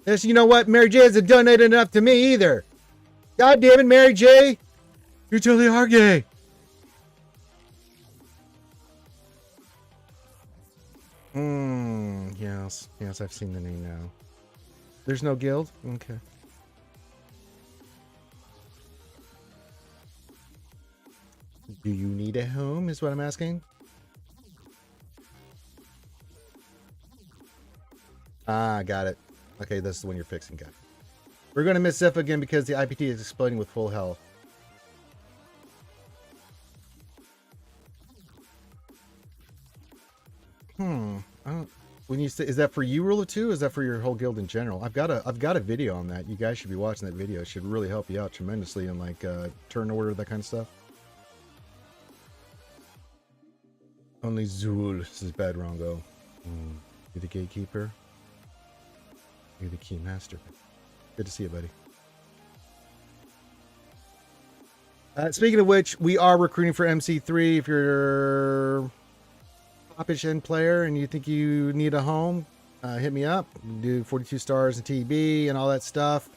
Yes, you know what? Mary J hasn't donated enough to me either. God damn it, Mary J. You totally are gay. Yes. Yes, I've seen the name now. There's no guild? Okay. Do you need a home is what I'm asking? Ah, got it. Okay, this is the one you're fixing, guys. We're going to miss Zeph again because the IPT is exploding with full health. When you say, is that for you, Rule of Two? Or is that for your whole guild in general? I've got a video on that. You guys should be watching that video. It should really help you out tremendously in like turn order, that kind of stuff. Only Zul. This is bad, Rongo. You're the gatekeeper. You're the key master. Good to see you, buddy. Speaking of which, we are recruiting for MC3. If you're top-ish end player and you think you need a home, hit me up. We do 42 stars and TB and all that stuff.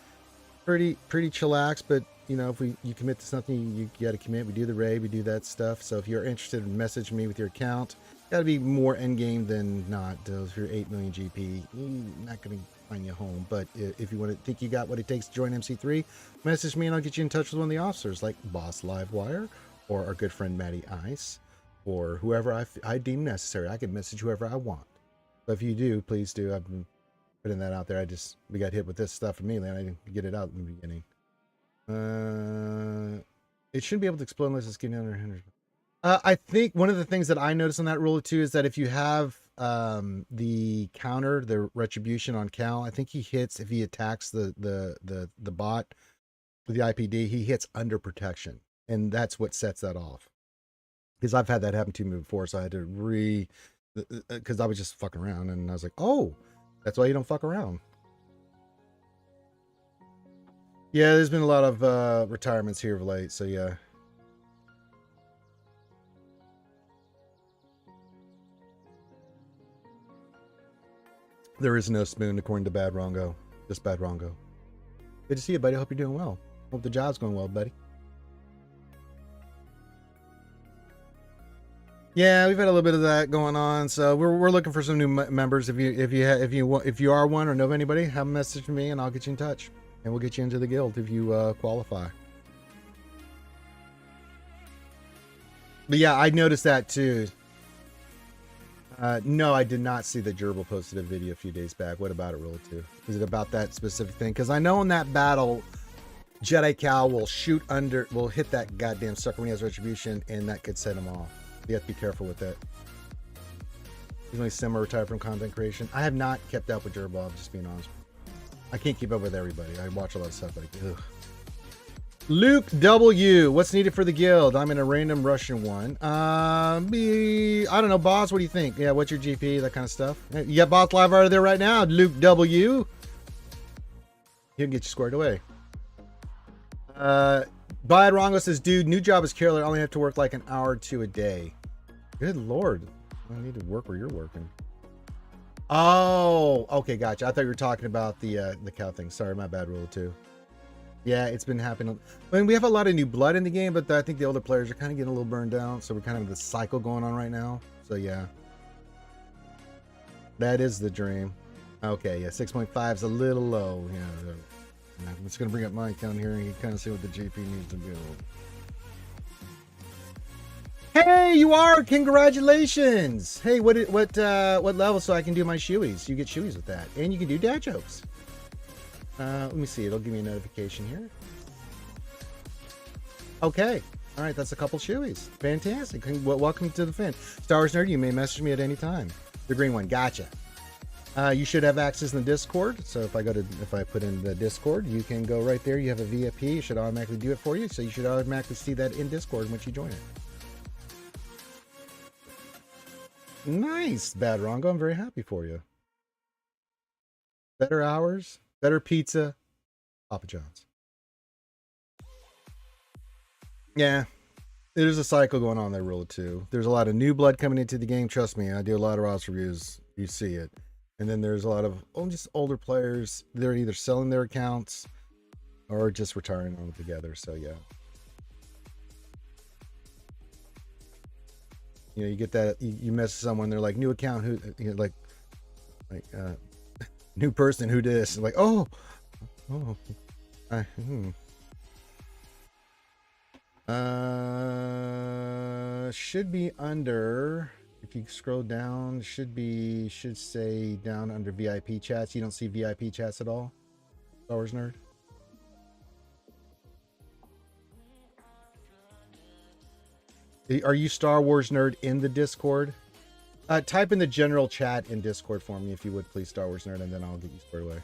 Pretty chillax, but you know, if you commit to something, you got to commit. We do the raid, we do that stuff. So if you're interested, message me with your account. Got to be more end game than not. If you're 8 million GP, not going to find you a home. But if you want to think you got what it takes to join MC3, message me and I'll get you in touch with one of the officers, like Boss Livewire or our good friend Matty Ice, or whoever I deem necessary. I can message whoever I want. So if you do, please do. I've been putting that out there. We got hit with this stuff immediately and I didn't get it out in the beginning. It shouldn't be able to explode unless it's getting under 100. I think one of the things that I noticed on that rule too is that if you have the counter, the retribution on Cal, I think he hits if he attacks the bot with the IPD, he hits under protection, and that's what sets that off. Because I've had that happen to me before, so I had to because I was just fucking around, and I was like, oh, that's why you don't fuck around. Yeah, there's been a lot of retirements here of late, so yeah. There is no spoon, according to Bad Rongo. Just Bad Rongo. Good to see you, buddy. Hope you're doing well. Hope the job's going well, buddy. Yeah, we've had a little bit of that going on, so we're looking for some new members. If you are one or know of anybody, have a message to me, and I'll get you in touch, and we'll get you into the guild if you qualify. But yeah, I noticed that too. No, I did not see that Gerbil posted a video a few days back. What about it, Roll 2? Is it about that specific thing? Because I know in that battle, Jedi Cal will hit that goddamn sucker when he has retribution, and that could set him off. You have to be careful with that. He's only semi-retired from content creation. I have not kept up with Gerbil, I'm just being honest. I can't keep up with everybody. I watch a lot of stuff like, ugh. Luke W. What's needed for the guild? I'm in a random Russian one. I don't know, boss. What do you think? Yeah, what's your GP? That kind of stuff. You got boss live out of there right now. Luke W. He can get you squared away. Bad Rongo says, dude, new job as caroler. I only have to work like an hour or two a day. Good lord. I need to work where you're working. Oh, okay, gotcha. I thought you were talking about the cow thing. Sorry, my bad, Rule 2. Yeah, it's been happening. I mean, we have a lot of new blood in the game, but I think the older players are kind of getting a little burned out. So we're kind of in the cycle going on right now. So yeah. That is the dream. Okay, yeah, 6.5 is a little low. Yeah, I'm just going to bring up my account here and you kind of see what the GP needs to do. Hey, you are! Congratulations! Hey, what level so I can do my shoeies? You get shoeies with that. And you can do dad jokes. Let me see. It'll give me a notification here. Okay. All right. That's a couple shoeies. Fantastic. Welcome to the fin. Star Wars Nerd, you may message me at any time. The green one. Gotcha. You should have access in the Discord. So if I put in the Discord, you can go right there. You have a VIP. It should automatically do it for you. So you should automatically see that in Discord once you join it. Nice, Bad Rongo. I'm very happy for you. Better hours. Better pizza, Papa John's. Yeah, there's a cycle going on there, Rule 2. There's a lot of new blood coming into the game. Trust me, I do a lot of ROS reviews. You see it. And then there's a lot of just older players. They're either selling their accounts or just retiring altogether. So, yeah. You know, you get that, you mess with someone, they're like, new account, who, you know, new person, who this? Like, should be under, if you scroll down, should say down under VIP chats. You don't see VIP chats at all, Star Wars Nerd? Are you Star Wars Nerd in the Discord? Type in the general chat in Discord for me, if you would, please, Star Wars Nerd, and then I'll get you squared away.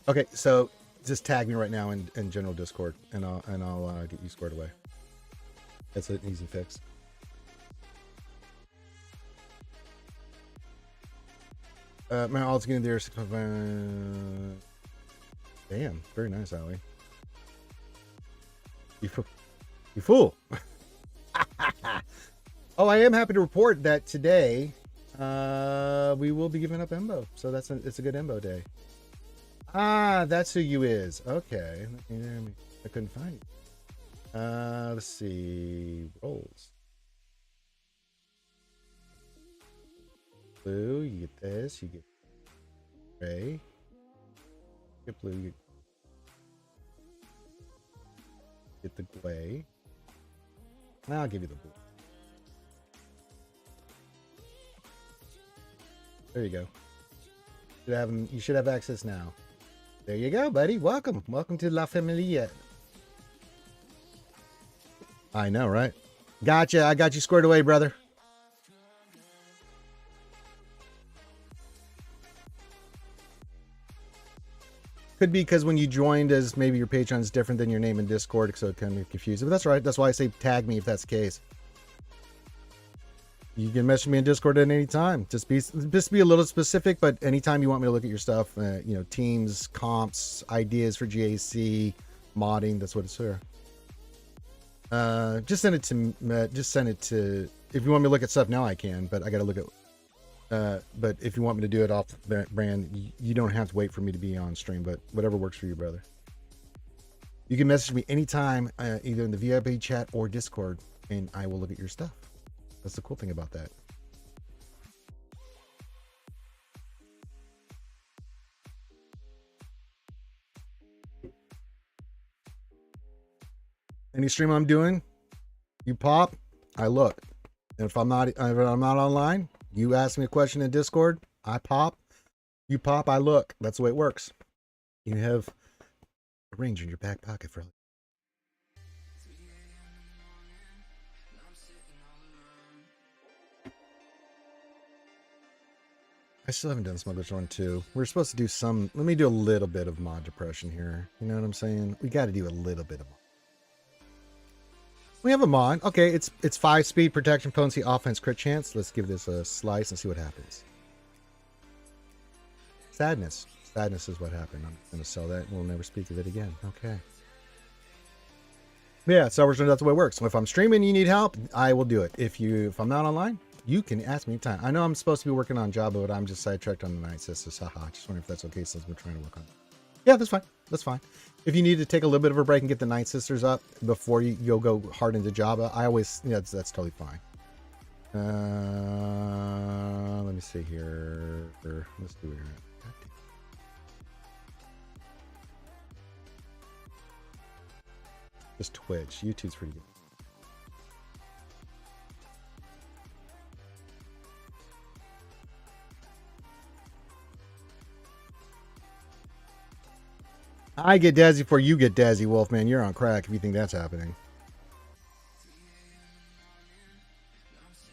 Okay, so just tag me right now in general Discord, and I'll get you squared away. That's an easy fix. My alt's getting there. Damn, very nice, Ali. You fool. Oh, I am happy to report that today we will be giving up Embo. So it's a good Embo day. Ah, that's who you is. Okay. I couldn't find it. Let's see. Rolls. Blue, you get this. You get gray. You get blue, you get the gray. Now I'll give you the blue. There you go. You should have access now. There you go, buddy. Welcome. Welcome to La Familia. I know, right? Gotcha. I got you squared away, brother. Could be because when you joined as maybe your Patreon is different than your name in Discord, so it can be confusing. But that's right. That's why I say tag me if that's the case. You can message me in Discord at any time. Just be a little specific, but anytime you want me to look at your stuff, you know, teams, comps, ideas for GAC, modding, that's what it's for. Just send it to, just send it to, if you want me to look at stuff now I can, but I got to look at, but if you want me to do it off brand, you don't have to wait for me to be on stream, but whatever works for you, brother. You can message me anytime, either in the VIP chat or Discord, and I will look at your stuff. That's the cool thing about that. Any stream I'm doing, you pop, I look. And if I'm not online, you ask me a question in Discord, I pop, you pop, I look. That's the way it works. You have a range in your back pocket for. I still haven't done Smuggler's Run 2. We're supposed to do some. Let me do a little bit of mod depression here. You know what I'm saying? We got to do a little bit of mod. We have a mod. Okay, it's 5 speed, protection, potency, offense, crit chance. Let's give this a slice and see what happens. Sadness. Sadness is what happened. I'm going to sell that and we'll never speak of it again. Okay. Yeah, so that's the way it works. So if I'm streaming and you need help, I will do it. If I'm not online, you can ask me anytime. I know I'm supposed to be working on Java, but I'm just sidetracked on the Night Sisters. Haha. Just wondering if that's okay since we're trying to work on it. Yeah, that's fine. That's fine. If you need to take a little bit of a break and get the Night Sisters up before you'll go hard into Java, I always, yeah, that's totally fine. Let me see here. Let's do it. Just Twitch. YouTube's pretty good. I get Dazzy before you get Dazzy, Wolfman. You're on crack if you think that's happening.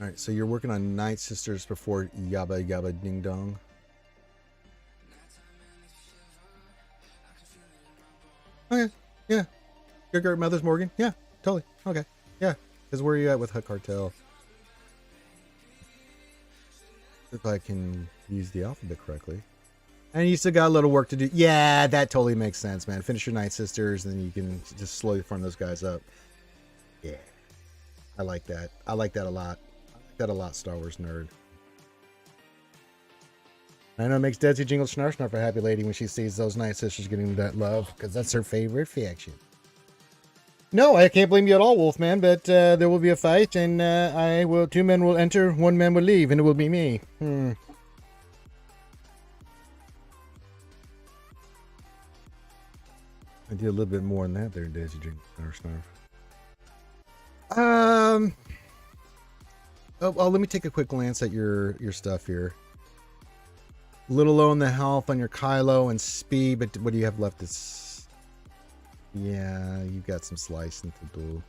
All right, so you're working on Night Sisters before Yabba Yabba Ding Dong. Okay, yeah. Your Mother's Morgan? Yeah, totally. Okay, yeah. Because where are you at with Hut Cartel? If I can use the alphabet correctly. And you still got a little work to do. Yeah, that totally makes sense, man. Finish your Night Sisters, and then you can just slowly farm those guys up. Yeah. I like that. I like that a lot. I like that a lot, Star Wars nerd. I know it makes Desi jingle snarf snarf a happy lady when she sees those Night Sisters getting that love, because that's her favorite faction. No, I can't blame you at all, Wolfman, but there will be a fight, and 2 men will enter, 1 man will leave, and it will be me. I did a little bit more than that there, Daisy Drink Snarf. Oh, let me take a quick glance at your stuff here. Little low on the health on your Kylo and speed, but what do you have left? It's, yeah, you've got some slicing to do.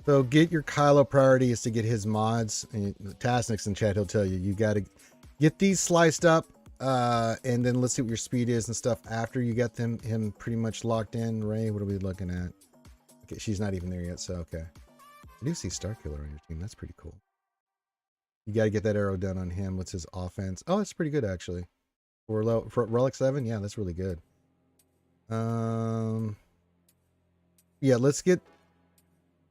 So get your Kylo priority is to get his mods. And Tasnick's in chat, he'll tell you, you got to get these sliced up. And then let's see what your speed is and stuff after you get him pretty much locked in. Ray, what are we looking at? Okay, she's not even there yet, so okay. I do see Starkiller on your team. That's pretty cool. You got to get that arrow done on him. What's his offense? Oh, it's pretty good actually. For Relic 7, yeah, that's really good. Yeah, let's get,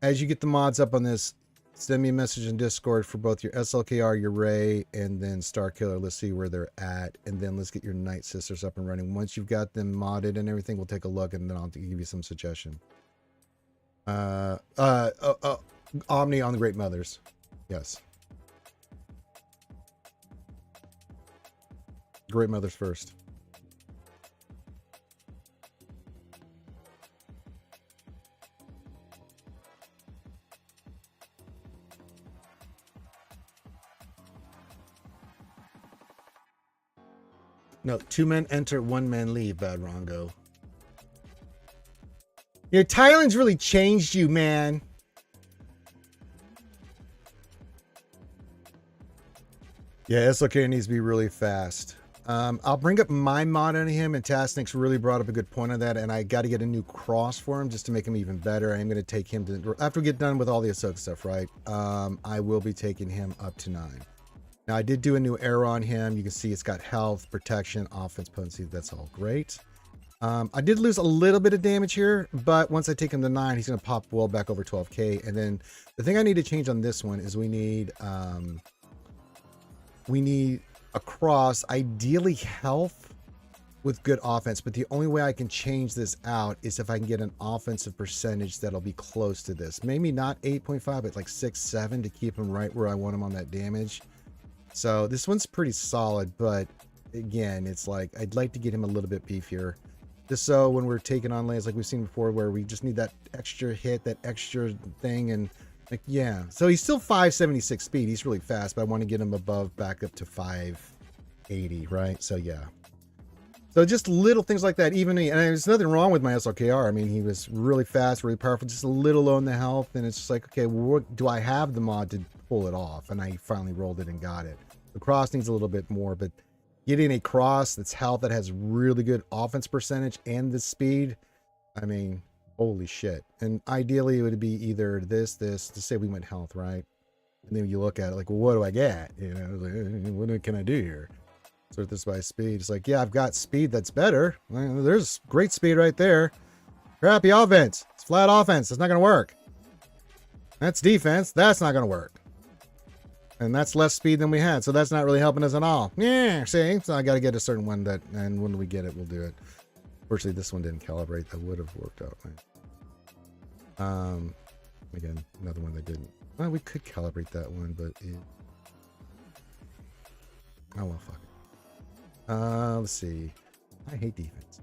as you get the mods up on this, send me a message in Discord for both your SLKR, your Ray, and then Starkiller. Let's see where they're at, and then let's get your Night Sisters up and running. Once you've got them modded and everything, we'll take a look, and then I'll give you some suggestion. Omni on the Great Mothers. Yes. Great Mothers first. No, 2 men enter, 1 man leave, Bad Rongo. Your Thailand's really changed you, man. Yeah, SLK needs to be really fast. I'll bring up my mod on him, and Tasnick's really brought up a good point on that, and I got to get a new cross for him just to make him even better. I'm going to take him to, after we get done with all the Ahsoka stuff, right? I will be taking him up to 9. Now, I did do a new arrow on him. You can see it's got health, protection, offense, potency. That's all great. I did lose a little bit of damage here, but once I take him to 9, he's going to pop well back over 12k. And then the thing I need to change on this one is we need a cross, ideally health with good offense. But the only way I can change this out is if I can get an offensive percentage that'll be close to this. Maybe not 8.5, but like 6, 7 to keep him right where I want him on that damage. So this one's pretty solid, but again, it's like I'd like to get him a little bit beefier. Just so when we're taking on lanes like we've seen before, where we just need that extra hit, that extra thing, and like, yeah. So he's still 576 speed. He's really fast, but I want to get him above, back up to 580, right? So yeah. So just little things like that. Even and there's nothing wrong with my SLKR. I mean, he was really fast, really powerful, just a little low in the health, and it's just like, okay, what do I have the mod to pull it off? And I finally rolled it and got it. The cross needs a little bit more, but getting a cross that's health, that has really good offense percentage and the speed, I mean, holy shit. And ideally it would be either this, to say we went health, right? And then you look at it like, well, what do I get? You know, like, what can I do here? Sort this by speed. It's like, yeah, I've got speed that's better. Well, there's great speed right there. Crappy offense. It's flat offense. It's not going to work. That's defense. That's not going to work. And that's less speed than we had, so that's not really helping us at all. Yeah, see? So I got to get a certain one that, and when we get it, we'll do it. Fortunately, this one didn't calibrate. That would have worked out. Right? Again, another one that didn't. Well, we could calibrate that one, but it... Oh, well, fuck it. Let's see. I hate defense.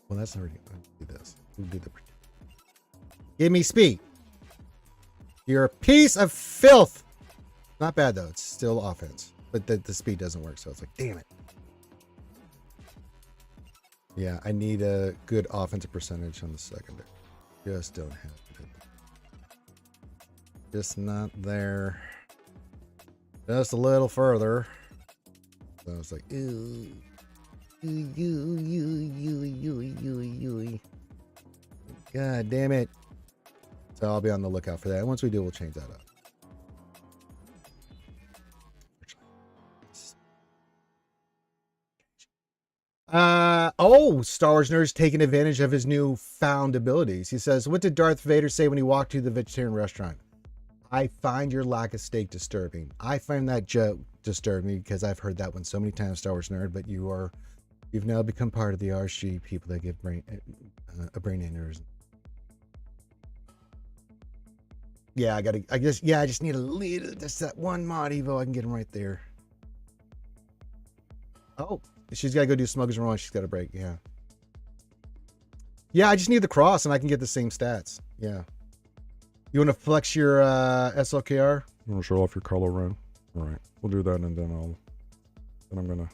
Well, that's already... Let's do this. We'll do the... Give me speed. You're a piece of filth. Not bad, though. It's still offense. But the speed doesn't work, so it's like, damn it. Yeah, I need a good offensive percentage on the secondary. Just don't have it. Just not there. Just a little further. So it's like, ew. God damn it. So I'll be on the lookout for that. And once we do, we'll change that up. Star Wars Nerd's taking advantage of his new found abilities. He says, what did Darth Vader say when he walked to the vegetarian restaurant? I find your lack of steak disturbing. I find that joke disturbing because I've heard that one so many times, Star Wars Nerd, but you've now become part of the RSG people that get a brain aneurysm. Yeah, I just need a little, just that one mod Evo. I can get him right there. Oh, she's got to go do Smuggler's Run. She's got a break. Yeah. Yeah, I just need the cross and I can get the same stats. Yeah. You want to flex your SLKR? You want to show off your Kylo Ren? All right, we'll do that, and then I'm going to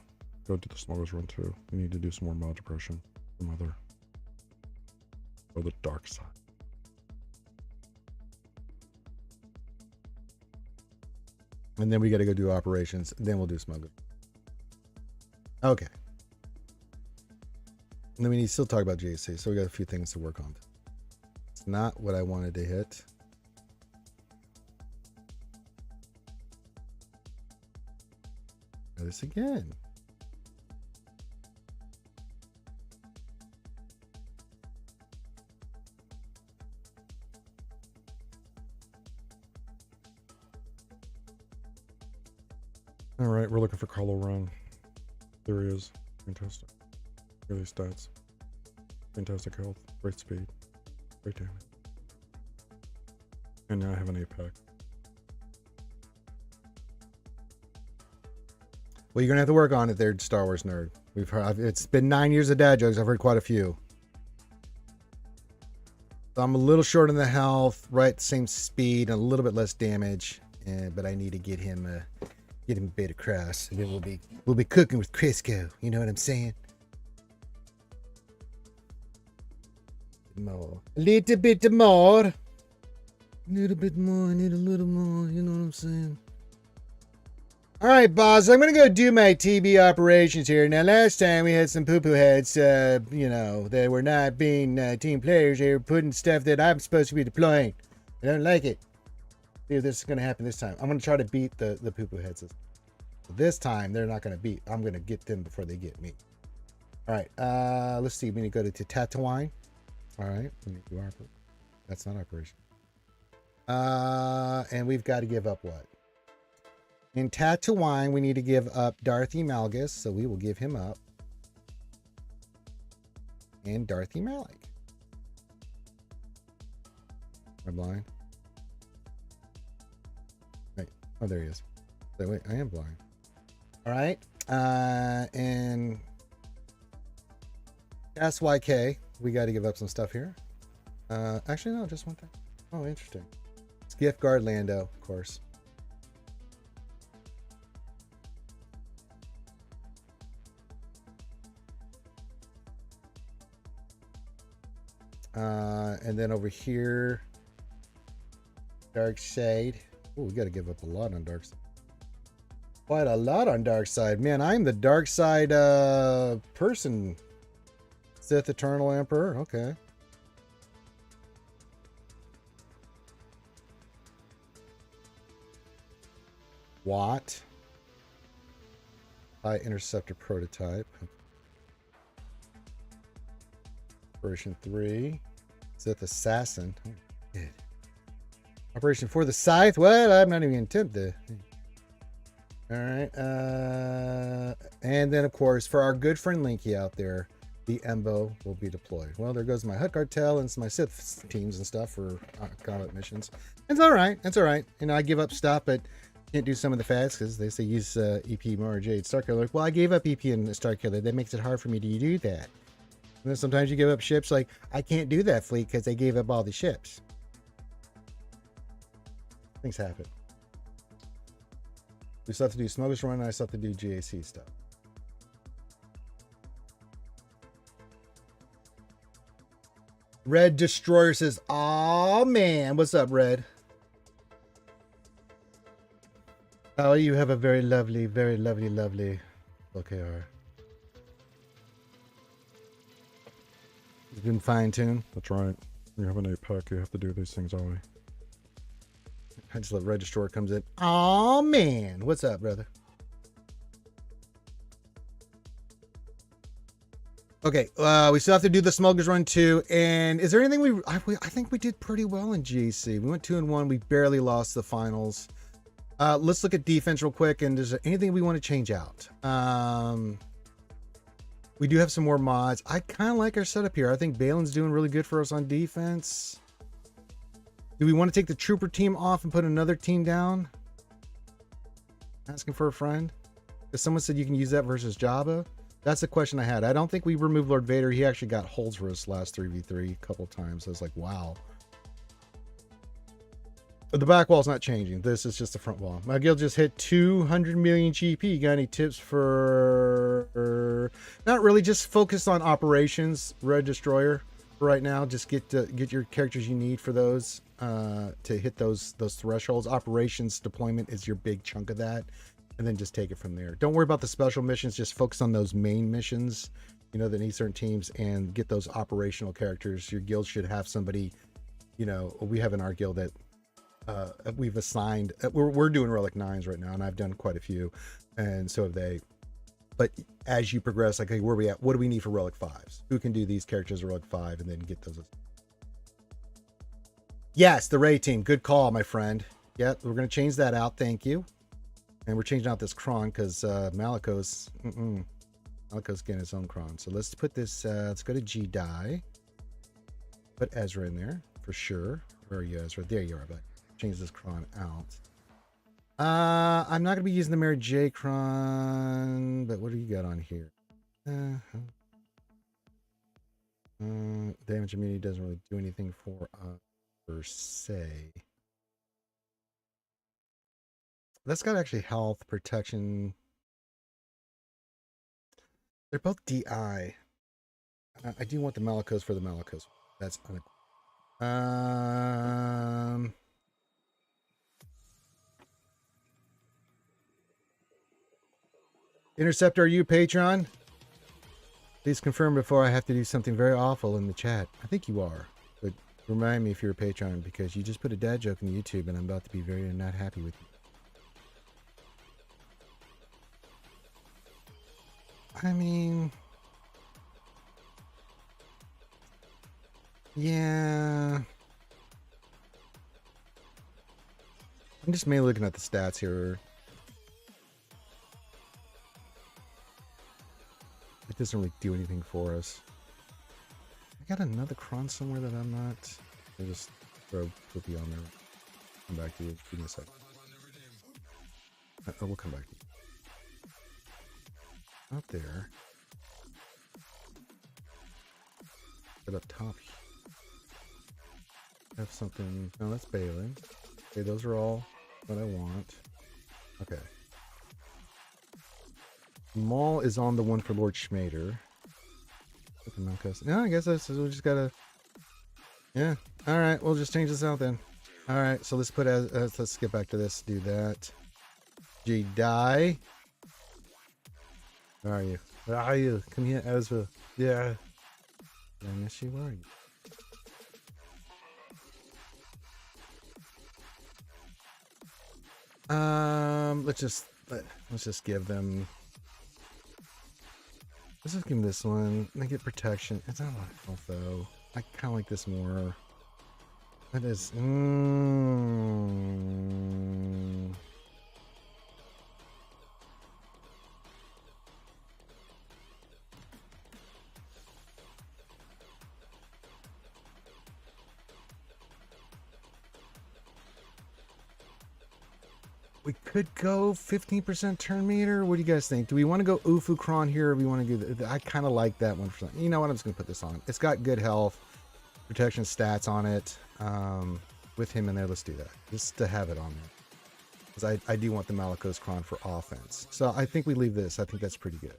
go do the Smuggler's Run too. We need to do some more mod depression. Some other, or the dark side. And then we got to go do operations. Then we'll do smuggling. Okay. And then we need to still talk about JC. So we got a few things to work on. It's not what I wanted to hit. Try this again. All right, we're looking for Kylo Ren. There he is. Fantastic. Look at these stats. Fantastic health, great speed, great damage. And now I have an APEC. Well, you're gonna have to work on it there, Star Wars Nerd. We've heard, it's been 9 years of dad jokes. I've heard quite a few. So I'm a little short on the health, right? Same speed, and a little bit less damage, but I need to get him beta cross, and then we'll be cooking with Crisco. You know what I'm saying? More, a little bit more, a little bit more. I need a little more. You know what I'm saying? All right, boss. I'm gonna go do my TB operations here. Now, last time we had some poo-poo heads, that were not being team players. They were putting stuff that I'm supposed to be deploying. I don't like it. See if this is gonna happen this time. I'm gonna try to beat the poo-poo heads. This time they're not gonna beat. I'm gonna get them before they get me. All right. Let's see. We need to go to Tatooine. All right. We need to do that's not operation. And we've got to give up what? In Tatooine, we need to give up Darthy Malgus, so we will give him up. And Darthy Malik. Am I blind? Wait. Oh, there he is. So, wait, I am blind. All right. And SYK, we got to give up some stuff here. Actually, no, just one thing. Oh, interesting. It's Gift Guard Lando, of course. And then over here, Dark Side. Oh, we got to give up a lot on Dark Side. Quite a lot on Dark Side. Man, I'm the Dark Side person. Sith Eternal Emperor. Okay. Watt. TIE Interceptor prototype. Operation 3. Sith Assassin. Oh, good. Operation for the Scythe. What? I'm not even tempted. All right. And then, of course, for our good friend Linky out there, the Embo will be deployed. Well, there goes my Hut Cartel and my Sith teams and stuff for combat missions. It's all right. It's all right. You know, I give up stuff, but can't do some of the fads because they say use EP, Mara Jade, Starkiller. Well, I gave up EP and Starkiller. That makes it hard for me to do that. And then sometimes you give up ships. Like, I can't do that fleet because they gave up all the ships. Things happen. We still have to do Smuggler's Run, and I still have to do GAC stuff. Red Destroyer says, "Aw, man. What's up, Red? Oh, you have a very lovely OKR. It's been fine-tuned. That's right. You have an 8-pack, you have to do these things already. I just let Red Destroyer comes in. Oh man, what's up, brother? Okay, we still have to do the Smuggler's Run 2. And is there anything I think we did pretty well in GAC. We went 2-1. We barely lost the finals. Let's look at defense real quick. And is there anything we want to change out? We do have some more mods. I kind of like our setup here. I think Balin's doing really good for us on defense. Do we want to take the trooper team off and put another team down? Asking for a friend? Because someone said you can use that versus Jabba. That's the question I had. I don't think we removed Lord Vader. He actually got holds for us last 3v3 a couple times. I was like, wow. But the back wall's not changing. This is just the front wall. My guild just hit 200 million GP. Got any tips for... Not really, just focus on operations, Red Destroyer. Right now, just get your characters you need for those to hit those thresholds. Operations deployment is your big chunk of that, and then just take it from there. Don't worry about the special missions. Just focus on those main missions, you know, that need certain teams, and get those operational characters. Your guild should have somebody, you know, we have in our guild that we've assigned. We're doing Relic 9s right now, and I've done quite a few, and so have they. But as you progress, like, okay, where are we at? What do we need for Relic 5s? Who can do these characters of Relic 5 and then get those? Yes, the Ray team. Good call, my friend. Yeah, we're going to change that out. Thank you. And we're changing out this cron because Maliko's getting his own cron. So let's put this, let's go to G-Die. Put Ezra in there for sure. Where are you, Ezra? There you are. But change this cron out. I'm not going to be using the Mary J cron, but what do you got on here? Damage immunity doesn't really do anything for us per se. That's got actually health, protection. They're both DI. I do want the Malicos for the Malicos. That's Interceptor, are you Patreon? Please confirm before I have to do something very awful in the chat. I think you are, but remind me if you're a Patreon, because you just put a dad joke on YouTube and I'm about to be very not happy with you. I mean, Yeah. I'm just mainly looking at the stats here. It doesn't really do anything for us. I got another cron somewhere that I'm not. I'll just throw Poopy on there. Come back to you. Give me a second. We'll come back to you. Out there. But up top. Have something. No, that's Balin. Okay, those are all what I want. Okay. Maul is on the one for Lord Schmader. No, I guess that's, we just gotta. Yeah. All right. We'll just change this out then. All right. So let's put as let's get back to this. Do that. Jedi. Where are you? Where are you? Come here, Ezra. Yeah. Did I miss you? Where are you? Let's just give them. Let's just give them this one. They get protection. It's not a lot of health though. I kind of like this more. That is. We could go 15% turn meter. What do you guys think? Do we want to go Ufu Kron here, or we want to do I kind of like that one. You know what? I'm just going to put this on. It's got good health, protection stats on it. With him in there, let's do that. Just to have it on there. Because I do want the Malicos Kron for offense. So I think we leave this. I think that's pretty good.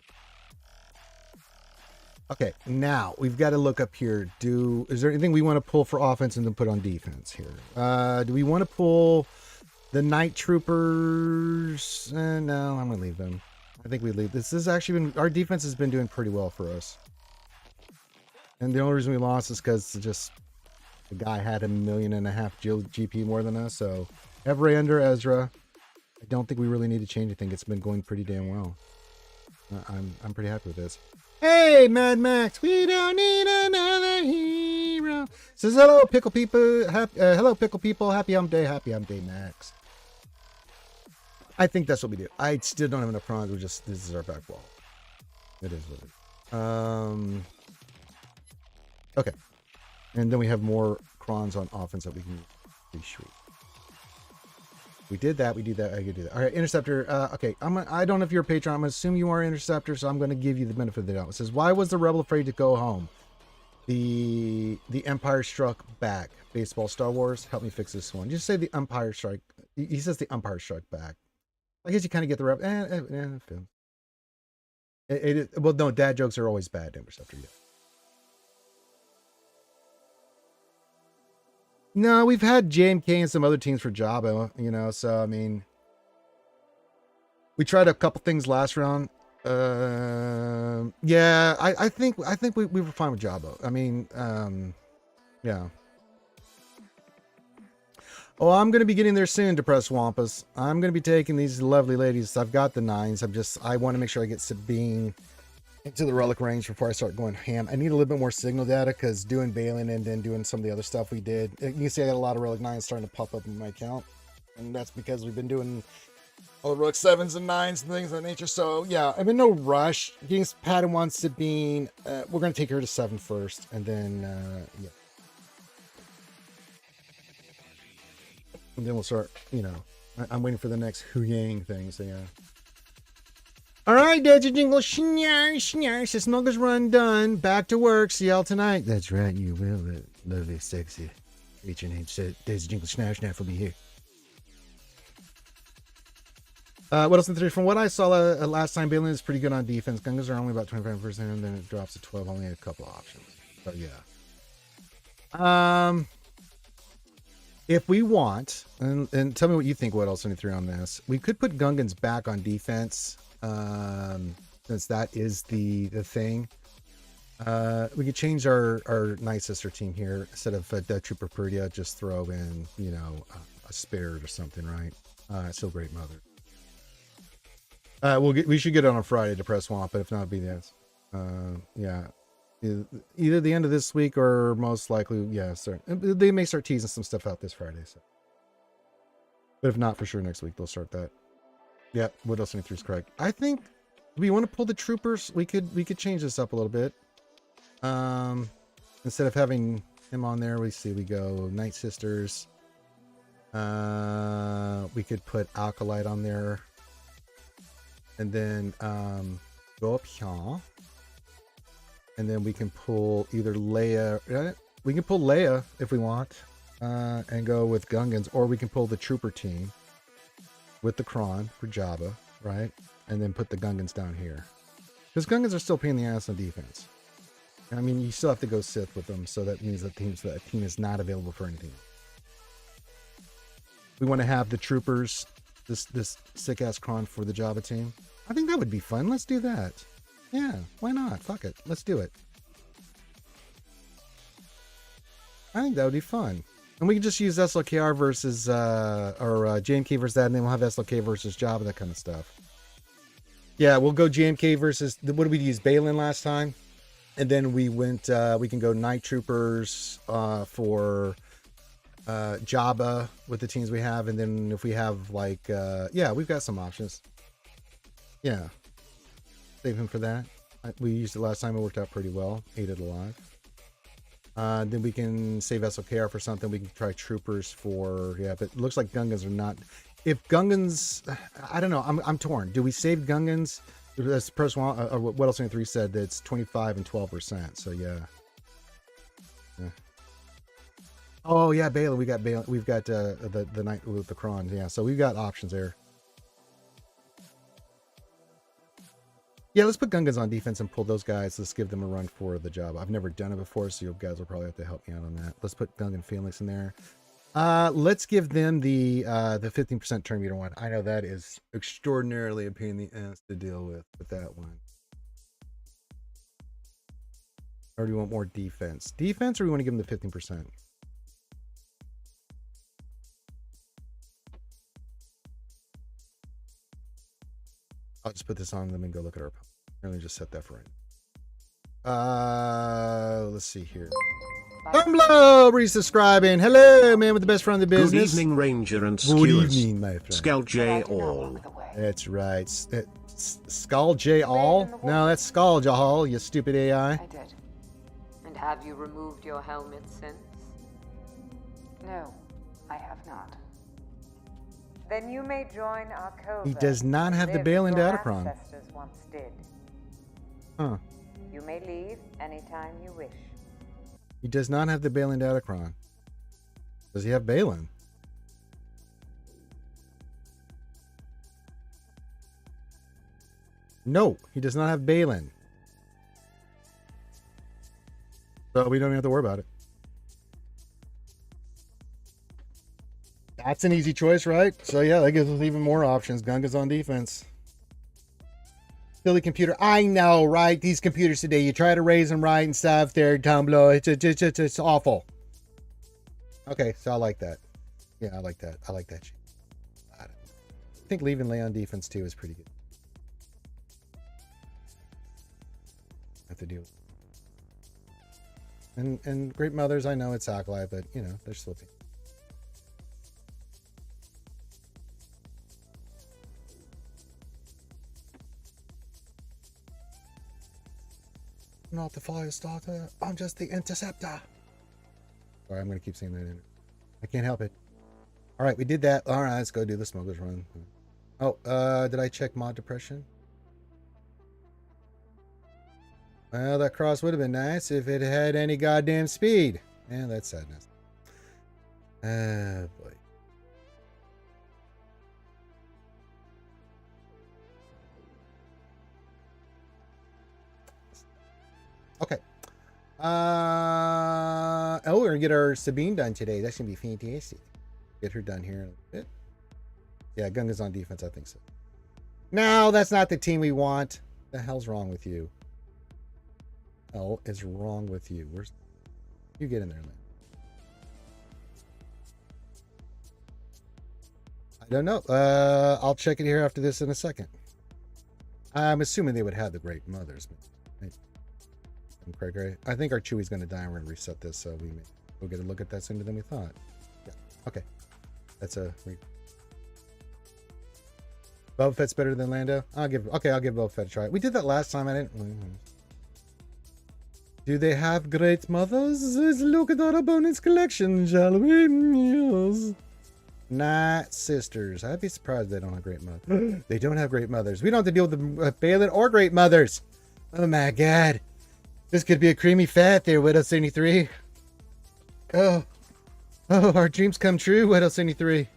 Okay, now we've got to look up here. Is there anything we want to pull for offense and then put on defense here? Do we want to pull the Night Troopers? No, I'm going to leave them. I think we leave. This has actually been, our defense has been doing pretty well for us. And the only reason we lost is because just the guy had 1.5 million GP more than us. So have Ray under Ezra. I don't think we really need to change anything. It's been going pretty damn well. I'm pretty happy with this. Hey, Mad Max, we don't need another hero. Says hello, pickle people. Hello, pickle people. Happy hump day, Max. I think that's what we do. I still don't have enough prawns. This is our back wall. It is what it is. Okay, and then we have more crons on offense that we can reshoot. We did that. We do that. I could do that. All right, Interceptor. Okay, I don't know if you're a patron. I'm gonna assume you are Interceptor, so I'm gonna give you the benefit of the doubt. It says, "Why was the rebel afraid to go home? The Empire struck back." Baseball, Star Wars. Help me fix this one. Just say the Empire strike. He says the Empire struck back. I guess you kind of get the rep. Well, no, dad jokes are always bad. Interceptor. Yeah. No, we've had JMK and some other teams for Jabba, you know, so I mean, we tried a couple things last round. Yeah, I think we were fine with Jabba. I mean, yeah. Oh, I'm going to be getting there soon, Depressed Wampas. I'm going to be taking these lovely ladies. I've got the 9s. I want to make sure I get Sabine into the relic range before I start going ham. I need a little bit more signal data because doing Balin and then doing some of the other stuff we did. You can see I got a lot of relic 9s starting to pop up in my account. And that's because we've been doing all the relic 7s and 9s and things of that nature. So yeah, I'm in no rush. Getting Padawan Sabine. We're going to take her to 7 first. And then, yeah. And then we'll start, you know, I'm waiting for the next Hu Yang thing. So yeah. All right, Daddy Jingle, the smuggler's run done. Back to work. See y'all tonight. That's right, you will. Lovely, sexy, H&H said Daisy Jingle Schnapp will be here. What else in the From what I saw last time, Balin is pretty good on defense. Gungans are only about 25%, and then it drops to 12. Only a couple options. So yeah. If we want, and tell me what you think. What else in the 3 on this? We could put Gungans back on defense. Since that is the thing, we could change our Night Sister team here. Instead of Death Trooper Purdia, just throw in, you know, a Spirit or something, right? Still Great Mother. We should get it on a Friday to press swamp, but if not, it'll be this. Yeah. Either the end of this week or most likely, yeah. They may start teasing some stuff out this Friday. So, but if not, for sure next week they'll start that. Yeah. What else? 23 is correct. I think. Do we want to pull the troopers? We could change this up a little bit. Instead of having him on there, we go Night Sisters. We could put Alkalite on there, and then go up here, and then we can pull either Leia. We can pull Leia if we want, and go with Gungans, or we can pull the Trooper team with the Kron for Jabba, right? And then put the Gungans down here, because Gungans are still paying the ass on defense. I mean, you still have to go Sith with them, so that means that team is not available for anything. We want to have the troopers, this sick ass Kron for the Jabba team. I think that would be fun. Let's do that. Yeah, why not? Fuck it. Let's do it. I think that would be fun. And we can just use SLKR versus, or JMK versus that, and then we'll have SLK versus Jabba, that kind of stuff. Yeah, we'll go JMK versus, what did we use? Balin last time? And then we went, we can go Night Troopers for Jabba with the teams we have. And then if we have like, yeah, we've got some options. Yeah. Save him for that. We used it last time. It worked out pretty well. Ate it alive. Then we can save SLKR for something. We can try Troopers for, yeah, but it looks like Gungans are not. If Gungans, I don't know. I'm torn. Do we save Gungans? That's the person, what else 3 said that it's 25 and 12%. So yeah. Oh yeah, Balin. We got Balin. We've got the Knight with the Kron. Yeah, so we've got options there. Yeah, let's put Gungans on defense and pull those guys. Let's give them a run for the job. I've never done it before, so you guys will probably have to help me out on that. Let's put Gungan Phoenix in there. Let's give them the 15% turn meter one. I know that is extraordinarily a pain in the ass to deal with that one. Or do you want more defense? Defense, or do we want to give them the 15%? I'll just put this on them and go look at our. Let me just set that for right. Let's see here. Hello, resubscribing. Hello, man with the best friend in the business. Good evening, Ranger and Good evening, my friend. SWGOH all. That's right. Skull J all? No, that's Skull J all, you stupid AI. I did. And have you removed your helmet since? No, I have not. Then you may join our covert. He does not have the Balin Datacron. Ancestors once did. Huh. You may leave anytime you wish. He does not have the Balin Datacron. Does he have Balin? No, he does not have Balin. So we don't even have to worry about it. That's an easy choice, right? So yeah, that gives us even more options. Gunga's on defense. Silly computer. I know, right? These computers today, you try to raise them right and stuff. They're Tumblr. It's awful. Okay, so I like that. Yeah, I like that. I like that shit. I think leaving Leia on defense too is pretty good. Have to deal with. And Great Mothers, I know it's Acolyte, but you know, they're still people. Not the fire starter. I'm just the interceptor. Sorry, I'm going to keep saying that in it. I can't help it. All right, we did that. All right, let's go do the Smuggler's Run. Oh, did I check mod depression? Well, that cross would have been nice if it had any goddamn speed. Yeah, that's sadness. Oh, boy. Okay. Oh, we're gonna get our Sabine done today. That's gonna be fantastic. Get her done here in a bit. Yeah, Gunga's on defense, I think so. No, that's not the team we want. The hell's wrong with you? Hell is wrong with you? Where's you get in there, Lynn? I don't know. I'll check it here after this in a second. I'm assuming they would have the Great Mothers, but Cray Cray. I think our Chewie's going to die and we're going to reset this so we'll get a look at that sooner than we thought. Yeah, okay. That's a... Boba Fett's better than Lando? I'll give Boba Fett a try. We did that last time. I didn't... Do they have great mothers? Let's look at our bonus collection, shall we? Yes. Not sisters. I'd be surprised they don't have great mothers. They don't have great mothers. We don't have to deal with the Balin or great mothers. Oh my god. This could be a creamy fat there, Widow 73. Oh, our dreams come true, Widow 73. I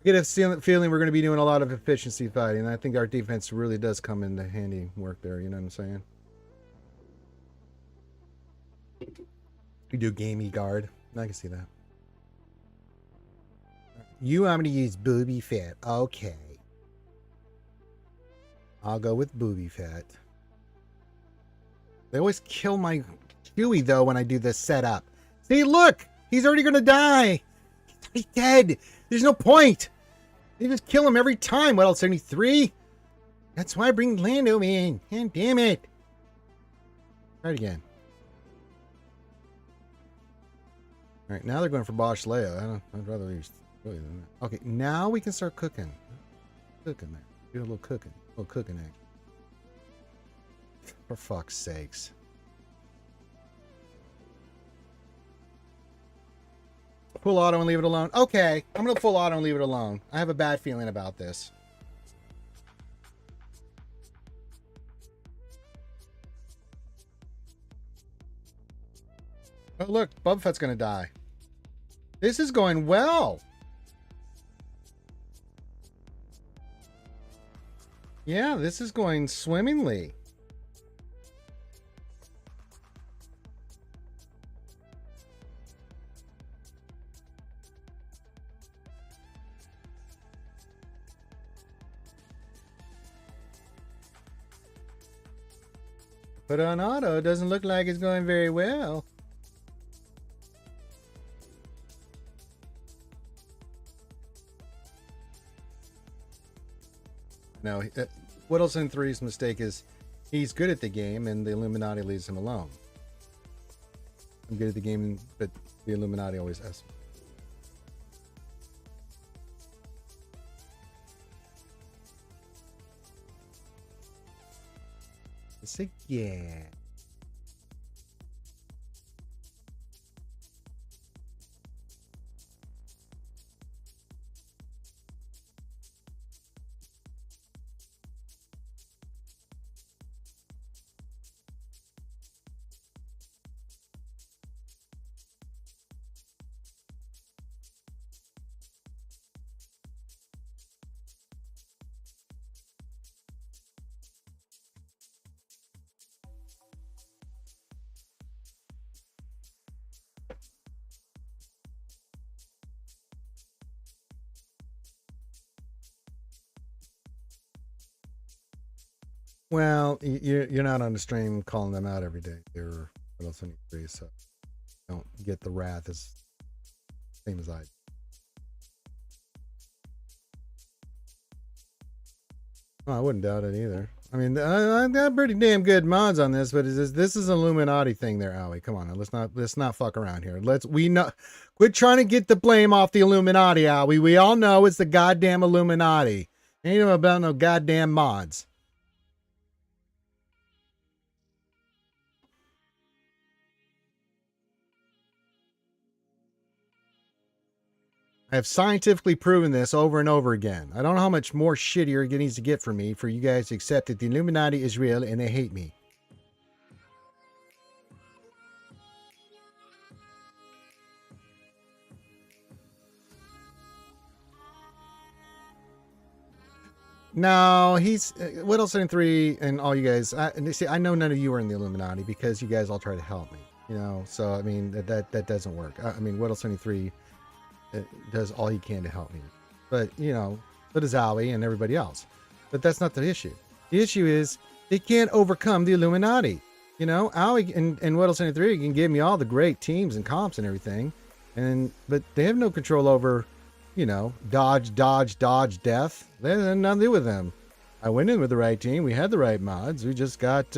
get a feeling we're going to be doing a lot of efficiency fighting. And I think our defense really does come into handy work there. You know what I'm saying? We do gamey guard. I can see that. You want me to use booby fat? Okay. I'll go with booby fat. They always kill my Chewie though when I do this setup. See, look! He's already gonna die! He's dead! There's no point! They just kill him every time. What else, 73? That's why I bring Lando in. God damn it. Try it again. Alright, now they're going for Bosch Leia. I'd rather use really than that. Okay, now we can start cooking. Cooking there. Do a little cooking. A little cooking action. For fuck's sakes. Full auto and leave it alone. Okay, I'm going to full auto and leave it alone. I have a bad feeling about this. Oh, look, Boba Fett's going to die. This is going well. Yeah, this is going swimmingly. Put on auto. It doesn't look like it's going very well. No, Whittleson 3's mistake is he's good at the game and the Illuminati leaves him alone. I'm good at the game, but the Illuminati always asks me. It's like, yeah. Well, you're not on the stream calling them out every day. You're Whittleson 3, so you don't get the wrath as same as I. Well, I wouldn't doubt it either. I mean, I've got pretty damn good mods on this, but this is an Illuminati thing there, Owie. Come on, let's not fuck around here. Quit trying to get the blame off the Illuminati, Owie. We all know it's the goddamn Illuminati. Ain't about no goddamn mods. I have scientifically proven this over and over again. I don't know how much more shittier it needs to get for me for you guys to accept that the Illuminati is real and they hate me. No, he's Whittleson 3 and all you guys. I know none of you are in the Illuminati because you guys all try to help me. You know, so I mean that doesn't work. I mean Whittleson 3 does all he can to help me, but you know, so does Owie and everybody else. But that's not the issue. The issue is they can't overcome the Illuminati. You know, Owie and Whittleson 3 can give me all the great teams and comps and everything, but they have no control over, you know, dodge, death. They have nothing to do with them. I went in with the right team. We had the right mods. We just got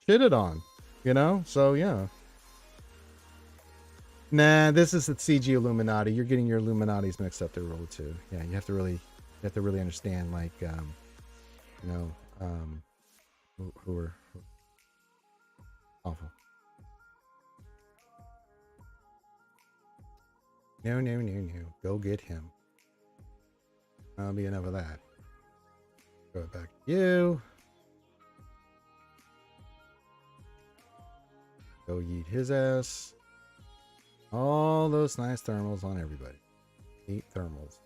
shitted on, you know? So, yeah. Nah, this is the CG Illuminati. You're getting your Illuminatis mixed up there, really, too. Yeah, you have to really understand, like, you know, who are awful. No. Go get him. That'll be enough of that. Go back to you. Go yeet his ass. All those nice thermals on everybody. Eat thermals.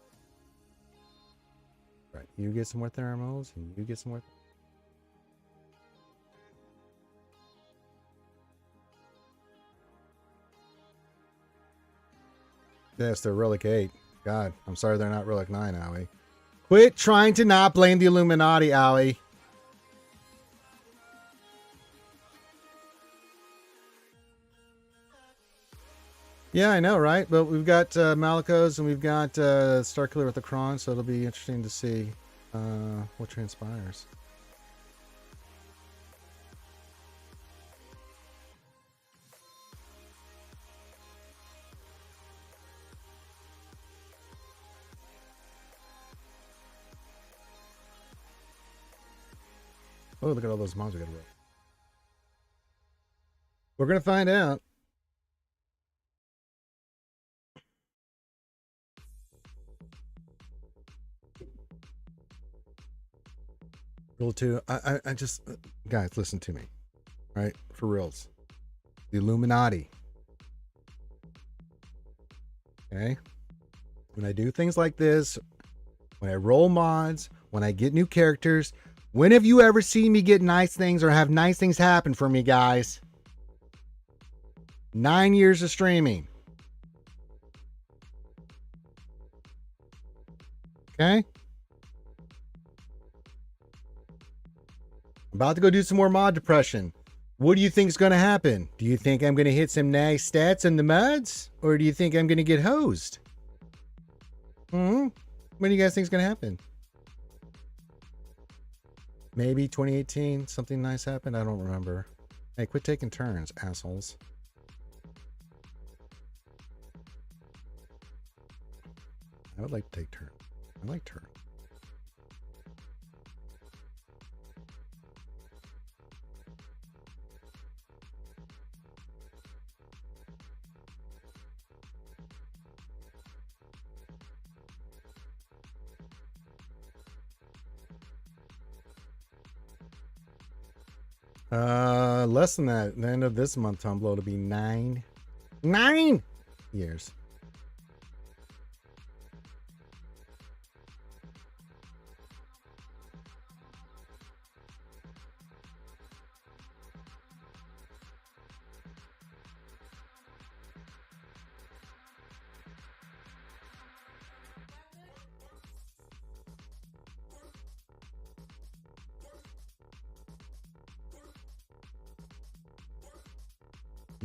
Right, you get some more thermals, and you get some more. Yes, they're Relic 8. God, I'm sorry they're not Relic 9, Owie. Quit trying to not blame the Illuminati, Owie. Yeah, I know, right? But we've got Malicos and we've got Starkiller with the Kron, so it'll be interesting to see what transpires. Oh, look at all those mobs we gotta roll. We're gonna find out. Rule 2. I just guys, listen to me. All right, for reals. The Illuminati. Okay? When I do things like this, when I roll mods, when I get new characters, when have you ever seen me get nice things or have nice things happen for me, guys? 9 years of streaming. Okay? About to go do some more mod depression. What do you think is going to happen? Do you think I'm going to hit some nice stats in the mods? Or do you think I'm going to get hosed? What do you guys think is going to happen? Maybe 2018, something nice happened? I don't remember. Hey, quit taking turns, assholes. I would like to take turns. I like turns. Less than that. The end of this month, Tumblr, will be 9 years.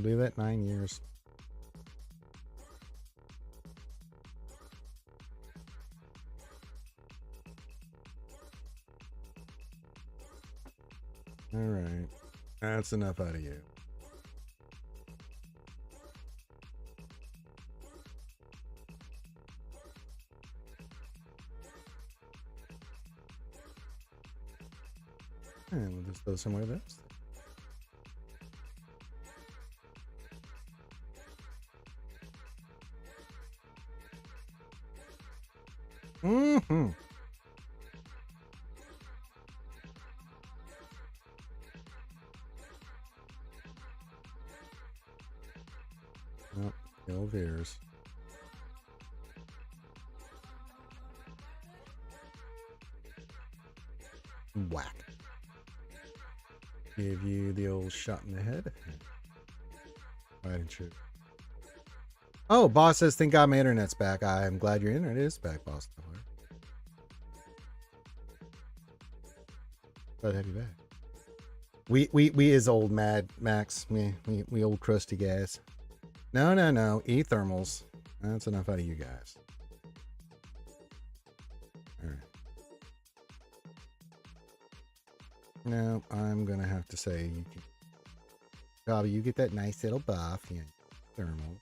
Do that 9 years. All right. That's enough out of you. And we'll just throw some more of this. Mm-hmm. Oh, kill Veers. Whack. Give you the old shot in the head. Why didn't you? Oh, boss says, thank God my internet's back. I'm glad your internet is back, boss. Glad to have you back. We is old Mad Max. We old crusty guys. No. Eat thermals. That's enough out of you guys. All right. No, I'm gonna have to say you can Bobby, you get that nice little buff. Yeah, thermal.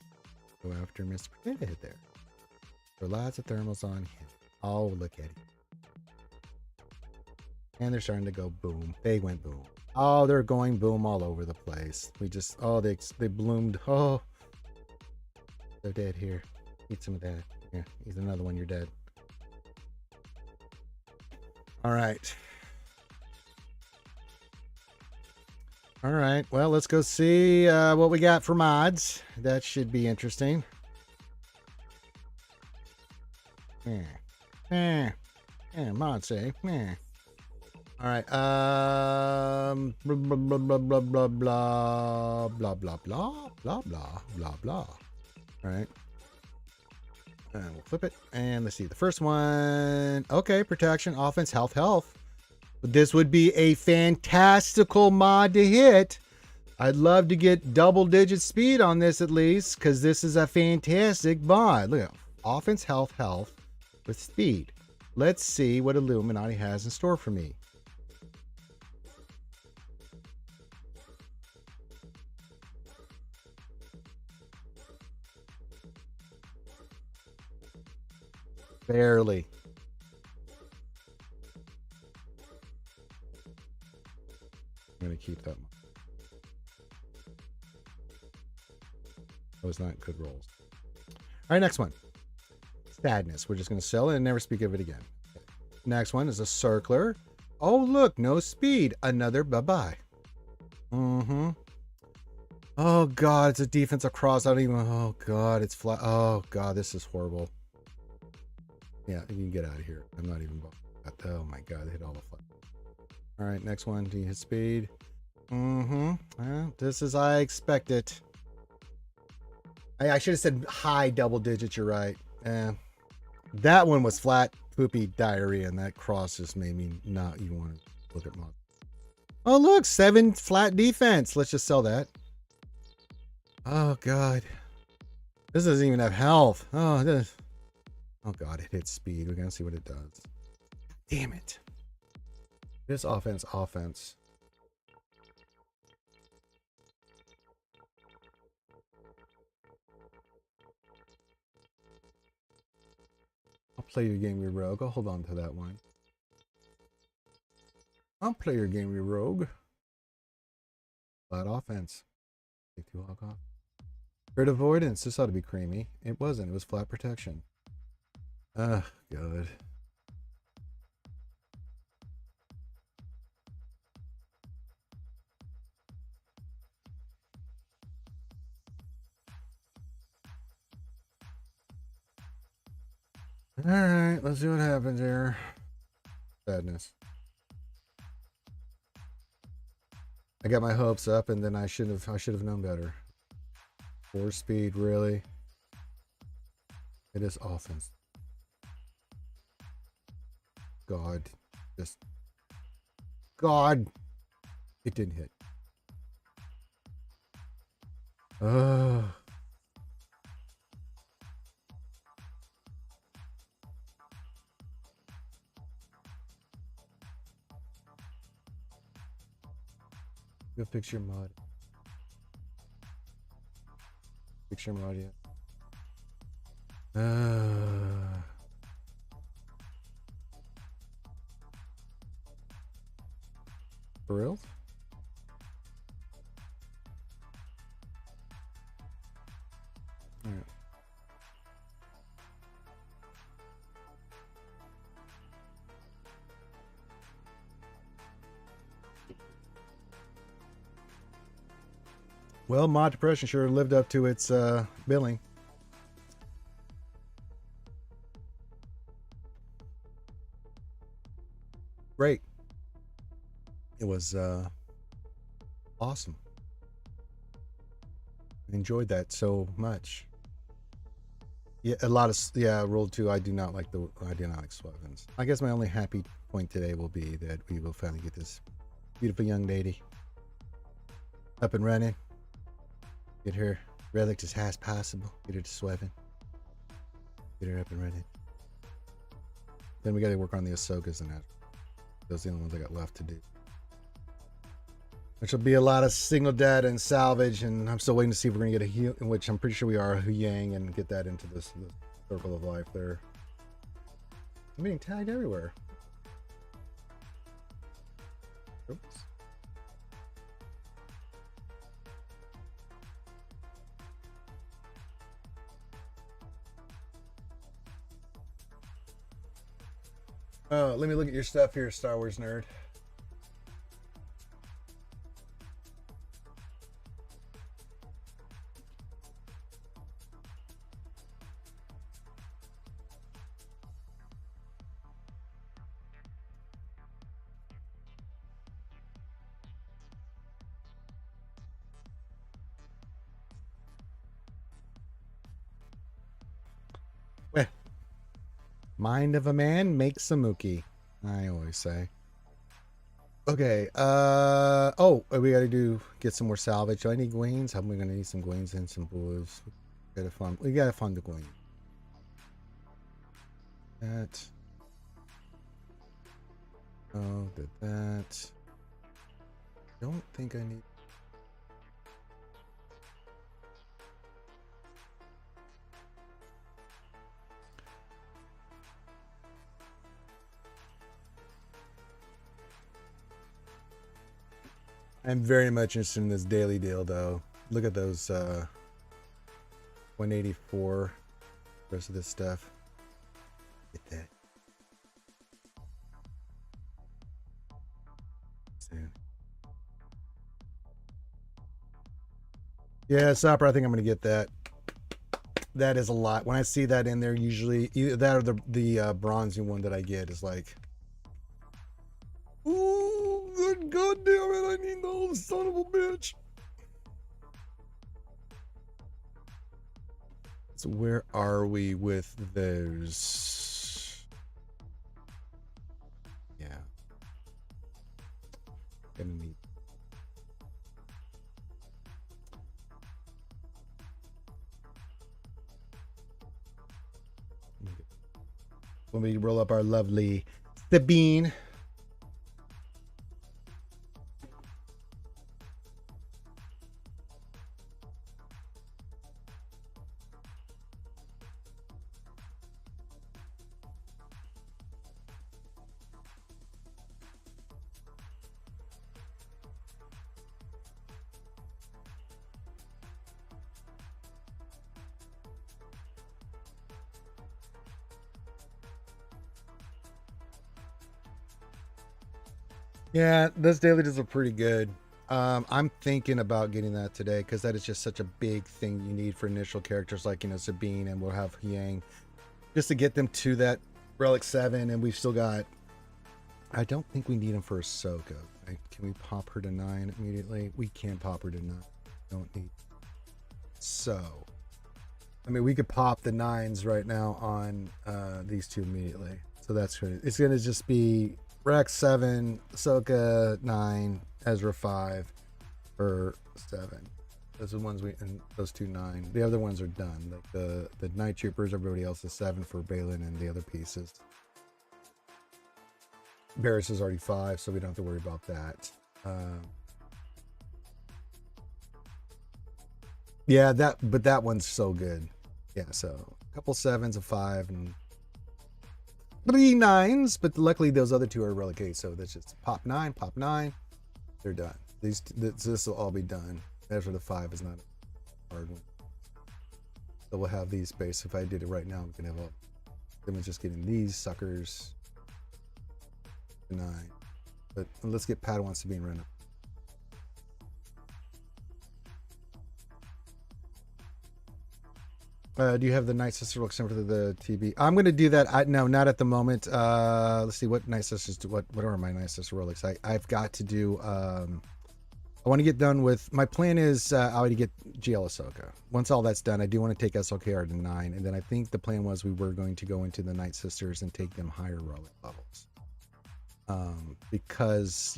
Go after Mr. Potato Head there. There are lots of thermals on him. Oh, look at him. And they're starting to go boom. They went boom. Oh, they're going boom all over the place. We just, oh, they bloomed. Oh, they're dead here. Eat some of that. Yeah, eat another one. You're dead. All right. All right. Well, let's go see what we got for mods. That should be interesting. Mods say. All right. Blah blah blah blah blah blah blah blah blah blah blah blah. All right. And we'll flip it. And let's see. The first one. Okay. Protection, offense, health. This would be a fantastical mod to hit. I'd love to get double-digit speed on this at least, because this is a fantastic mod. Look at offense, health with speed. Let's see what Illuminati has in store for me. Barely. I'm going to keep that. Those not good rolls. All right, next one. Sadness. We're just going to sell it and never speak of it again. Next one is a circler. Oh, look, no speed. Another bye-bye. Mm-hmm. Oh, God, it's a defensive cross. I don't even... Oh, God, it's flat. Oh, God, this is horrible. Yeah, you can get out of here. I'm not even... Oh, my God, they hit all the flat. All right, next one. Do you hit speed? Mm-hmm. This is I expect it. I should have said high double digits. You're right. That one was flat, poopy diarrhea, and that cross just made me not even want to look at mod. Oh, look, 7 flat defense. Let's just sell that. Oh, God. This doesn't even have health. Oh, this. Oh, God, it hits speed. We're going to see what it does. Damn it. This offense. I'll play your game, you rogue. I'll hold on to that one. I'll play your game, you rogue. Flat offense. Take 2 hog off. Crit avoidance. This ought to be creamy. It wasn't. It was flat protection. Ugh, good. All right, let's see what happens here. Sadness. I got my hopes up, and then I should have known better. 4 speed, really? It is offense. God, just God, it didn't hit. Ugh. Go fix your mod. Fix your mod yet. For real? Alright. Well, mod depression sure lived up to its billing. Great. It was awesome. I enjoyed that so much. Yeah, a lot of rolled 2. I do not like weapons. I guess my only happy point today will be that we will finally get this beautiful young lady up and running. Get her relics as high as possible. Get her to sweating. Get her up and running. Then we got to work on the Ahsokas and that. Those are the only ones I got left to do. which will be a lot of single data and salvage, and I'm still waiting to see if we're gonna get a heal, in which I'm pretty sure we are a Huyang and get that into this circle of life there. I'm being tagged everywhere. Oops. Let me look at your stuff here, Star Wars nerd. Well, mind of a man makes a mookie, I always say. Okay, oh, we gotta get some more salvage. Do I need Gwains? How am I gonna need some Gwains and some boys? We gotta fund the Gwain. That. Oh, did that. Don't think I need. I'm very much interested in this daily deal, though. Look at those 184. The rest of this stuff. Get that. Soon. Yeah, Sopper, I think I'm going to get that. That is a lot. When I see that in there, usually either that or the bronzy one that I get is like, oh, good God damn it! I need those, son of a bitch. So where are we with those? Yeah, gonna need. When we roll up our lovely Sabine. Yeah, those daily deals are pretty good. I'm thinking about getting that today because that is just such a big thing you need for initial characters like, Sabine, and we'll have Yang just to get them to that Relic 7, and we've still got. I don't think we need them for Ahsoka. Right? Can we pop her to 9 immediately? We can pop her to 9. Don't need. So, I mean, we could pop the 9s right now on these two immediately. So that's good. It's going to just be Rex 7, Ahsoka 9, Ezra 5, or 7. Those are the ones and those 2 9. The other ones are done. Like the Night Troopers, everybody else is 7 for Balin and the other pieces. Barris is already 5, so we don't have to worry about that. Yeah, but that one's so good. Yeah, so a couple 7s, a 5, and 3 9s, but luckily those other 2 are Relic 8, so that's just pop 9, they're done. This will all be done. As for the 5 is not a hard one. So we'll have these space. If I did it right now, we can have then we're just getting these suckers to 9. But let's get Padawan Sabine right now. Do you have the Night Sister looks for the TB? I'm going to do that. No, not at the moment. Let's see what Night Sisters do. What are my Night Sister relics? I've got to do. I want to get done with. My plan is I want to get GL Ahsoka. Once all that's done, I do want to take SLKR to 9, and then I think the plan was we were going to go into the Night Sisters and take them higher relic levels. Because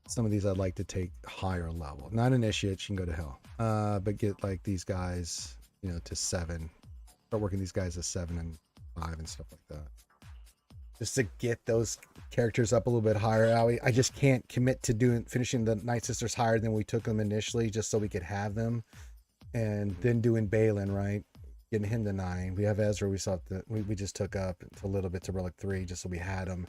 some of these I'd like to take higher level. Not initiate, she can go to hell. But get like these guys. To 7. Start working these guys at 7 and 5 and stuff like that. just to get those characters up a little bit higher, Owie. I just can't commit to finishing the Night Sisters higher than we took them initially, just so we could have them, and then doing Balin, right? Getting him to 9. We have Ezra. We just took up a little bit to Relic 3, just so we had him.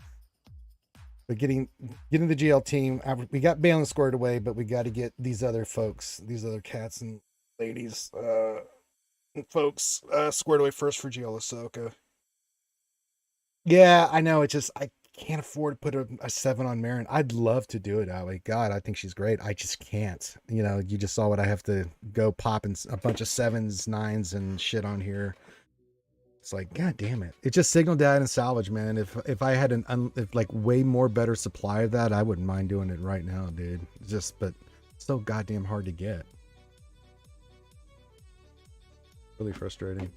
But getting the GL team, we got Balin squared away, but we got to get these other folks, these other cats and ladies, folks, squared away first for GL Ahsoka. Yeah, I know. It's just I can't afford to put a 7 on Marin. I'd love to do it, Allie. God, I think she's great. I just can't. You know, you just saw what I have to go popping a bunch of 7s, 9s, and shit on here. It's like, God damn it. It's just signal data and salvage, man. If I had like way more better supply of that, I wouldn't mind doing it right now, dude. But it's so goddamn hard to get. Really frustrating.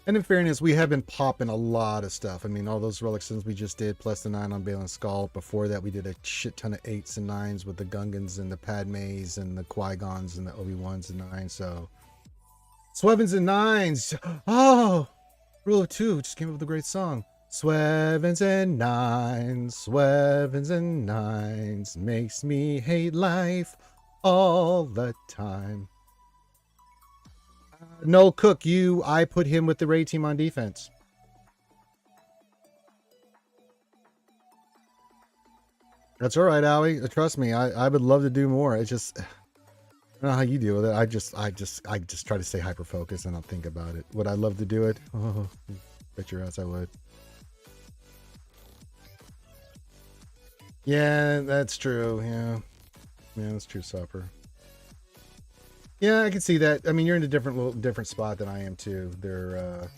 And in fairness, we have been popping a lot of stuff. I mean, all those relic sins we just did, plus the 9 on Balin's Skull. Before that, we did a shit ton of 8s and 9s with the Gungans and the Padmes and the Qui-Gons and the Obi-Wans and 9. So, Swevens and 9s. Oh, Rule of 2 just came up with a great song. Swevens and 9s, Swevens and 9s, makes me hate life all the time. Noel Cook, I put him with the raid team on defense. That's all right, Allie. Trust me, I would love to do more. It's just, I don't know how you deal with it. I just try to stay hyper focused and not think about it. Would I love to do it? Oh, bet your ass I would. Yeah, that's true. Yeah, that's true, Supper. Yeah, I can see that. I mean, you're in a different spot than I am too. They're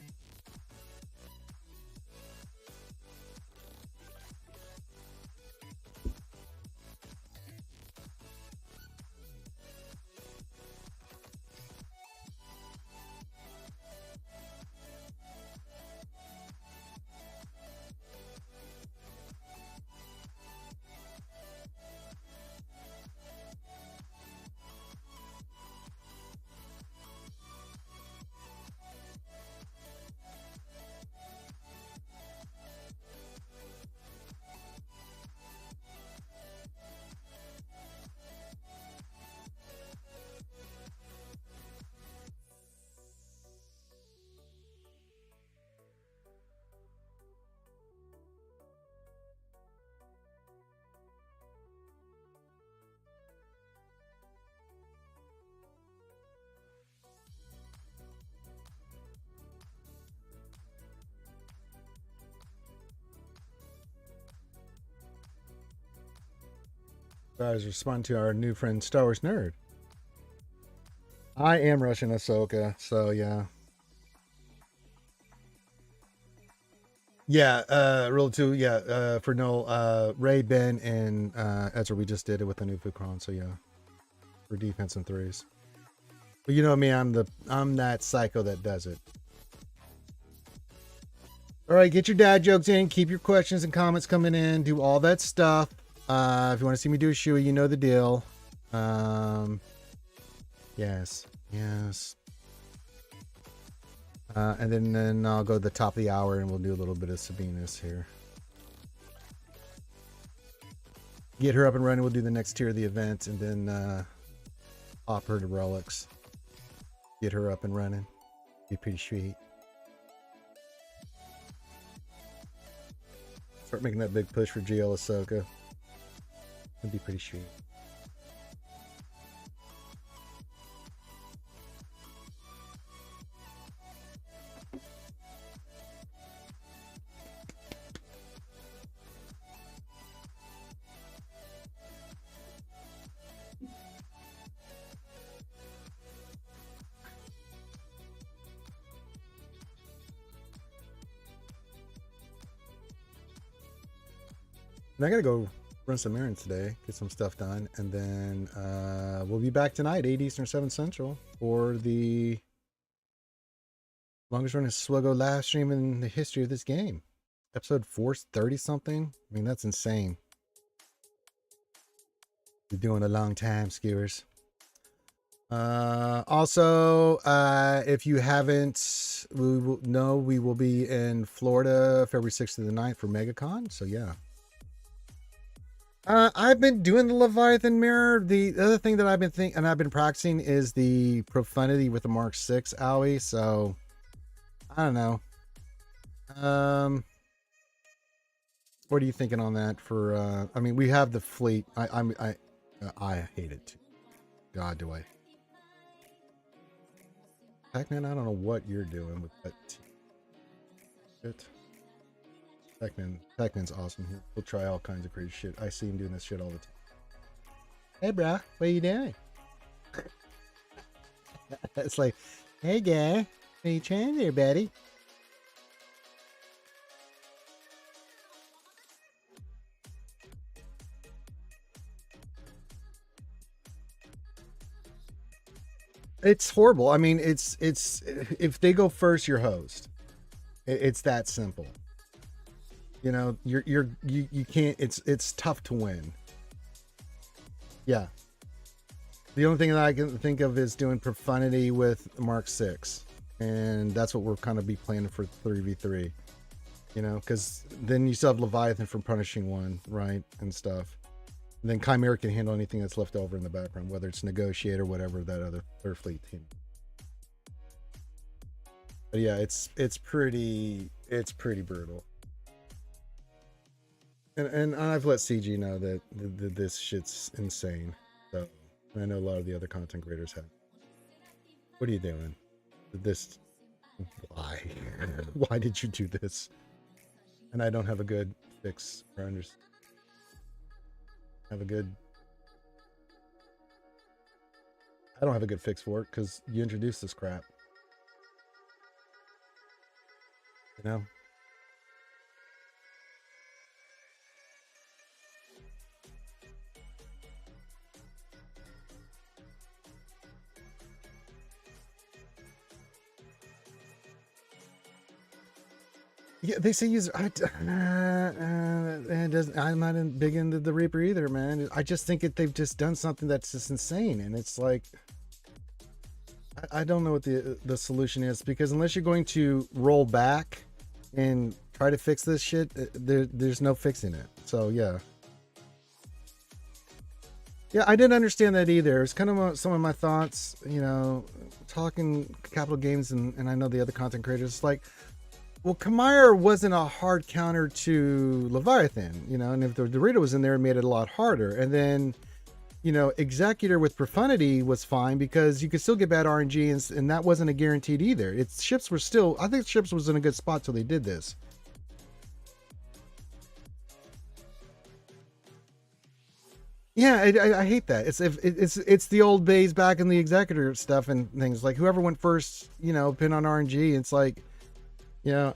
guys respond to our new friend Star Wars Nerd. I am rushing Ahsoka, so yeah. Yeah, Rule 2, yeah, for Noel, Ray, Ben, and Ezra, we just did it with the new Fukron, so yeah. For defense and 3s. But you know me, I'm that psycho that does it. All right, get your dad jokes in, keep your questions and comments coming in, do all that stuff. If you want to see me do a shoey, you know the deal. Yes. And then I'll go to the top of the hour and we'll do a little bit of Sabinus here. Get her up and running. We'll do the next tier of the event and then hop her to relics. Get her up and running. Be pretty sweet. Start making that big push for GL Ahsoka. It'd be pretty sweet. And I gotta go run some errands today, get some stuff done, and then we'll be back tonight, 8 Eastern, 7 Central, for the longest running SWGOH live stream in the history of this game. Episode 430 something. I mean, that's insane. We're doing a long time, skewers. Also, if you haven't, we will be in Florida February 6th to the 9th for MegaCon. So yeah. I've been doing the Leviathan mirror. The other thing that I've been practicing is the profundity with the Mark 6 owie. So I don't know. What are you thinking on that for, I mean, we have the fleet. I hate it too. God, do I. Pac-Man, I don't know what you're doing with that shit. Pac-Man's awesome. He'll try all kinds of crazy shit. I see him doing this shit all the time. Hey, bro, what are you doing? It's like, hey, guy, what are you trying there, buddy? It's horrible. I mean, it's if they go first, you're host. It's that simple. You know, you can't. It's tough to win. Yeah. The only thing that I can think of is doing profundity with Mark 6, and that's what we're kind of be planning for 3v3. You know, because then you still have Leviathan from punishing one, right, and stuff. And then Chimera can handle anything that's left over in the background, whether it's Negotiate or whatever that other third fleet team. But yeah, it's pretty brutal. And I've let CG know that this shit's insane. So I know a lot of the other content creators have. What are you doing? Why? Why did you do this? And I don't have a good fix or understand. I don't have a good fix for it because you introduced this crap. You know? Yeah, they say use. It doesn't. I'm not big into the Reaper either, man. I just think they've just done something that's just insane, and it's like I don't know what the solution is, because unless you're going to roll back and try to fix this shit, there's no fixing it. So yeah. Yeah, I didn't understand that either. It's kind of some of my thoughts, you know, talking Capital Games and I know the other content creators. It's like, well, Chimera wasn't a hard counter to Leviathan, you know, and if the Dorito was in there, it made it a lot harder. And then, you know, Executor with Profundity was fine because you could still get bad RNG, and that wasn't a guaranteed either. Ships were still, I think Ships was in a good spot till they did this. Yeah, I hate that. It's the old days back in the Executor stuff and things, like whoever went first, you know, pin on RNG. It's like, you know,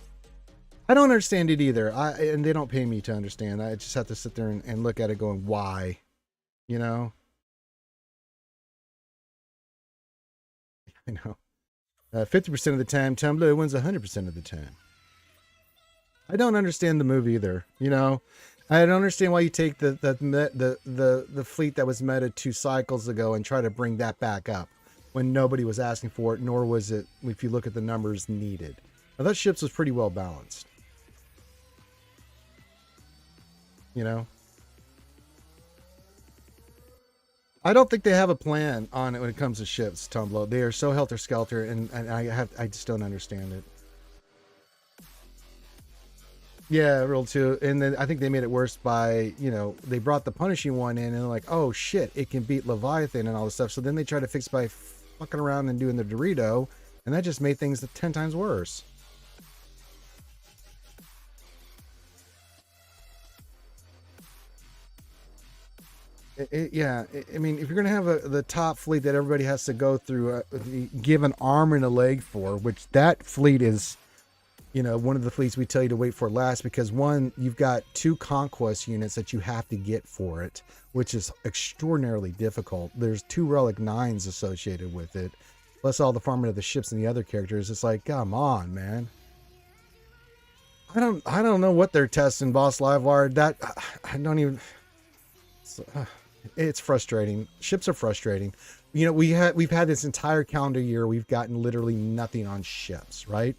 I don't understand it either. And they don't pay me to understand. I just have to sit there and look at it going, why? You know? I know. 50% of the time, Tumblr wins 100% of the time. I don't understand the move either. You know? I don't understand why you take the fleet that was meta 2 cycles ago and try to bring that back up when nobody was asking for it, nor was it, if you look at the numbers, needed. I thought Ships was pretty well balanced. You know? I don't think they have a plan on it when it comes to Ships, Tumblr. They are so helter-skelter, and I just don't understand it. Yeah, real too. And then I think they made it worse by, you know, they brought the punishing one in and they're like, oh shit, it can beat Leviathan and all this stuff. So then they try to fix by fucking around and doing the Dorito, and that just made things 10 times worse. I mean, if you're going to have the top fleet that everybody has to go through, give an arm and a leg for, which that fleet is, you know, one of the fleets we tell you to wait for last, because one, you've got 2 conquest units that you have to get for it, which is extraordinarily difficult. There's 2 Relic 9s associated with it, plus all the farming of the ships and the other characters. It's like, come on, man. I don't know what they're testing, Boss Live are. That I don't even. It's frustrating. Ships are frustrating. You know, we've had this entire calendar year, we've gotten literally nothing on ships, right?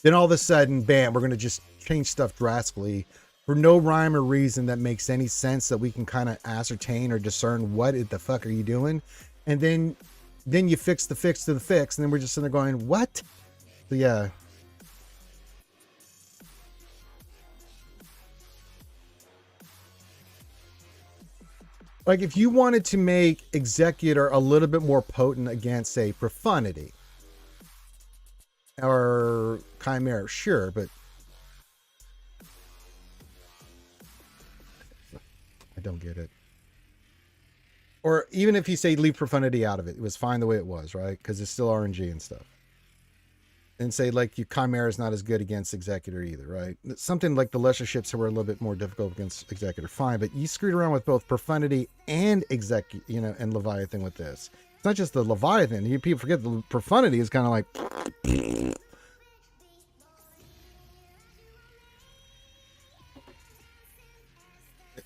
Then all of a sudden, bam, we're going to just change stuff drastically for no rhyme or reason that makes any sense that we can kind of ascertain or discern what the fuck are you doing. And then you fix the fix to the fix, and then we're just sitting there going, what? So yeah. Like if you wanted to make Executor a little bit more potent against, say, Profundity or Chimera, sure, but I don't get it. Or even if you say leave Profundity out of it, it was fine the way it was, right? Because it's still RNG and stuff. And say like your Chimera is not as good against Executor either, right? Something like the lesser ships were a little bit more difficult against Executor, fine. But you screwed around with both Profundity and and Leviathan with this. It's not just the Leviathan. People forget the Profundity is kind of like.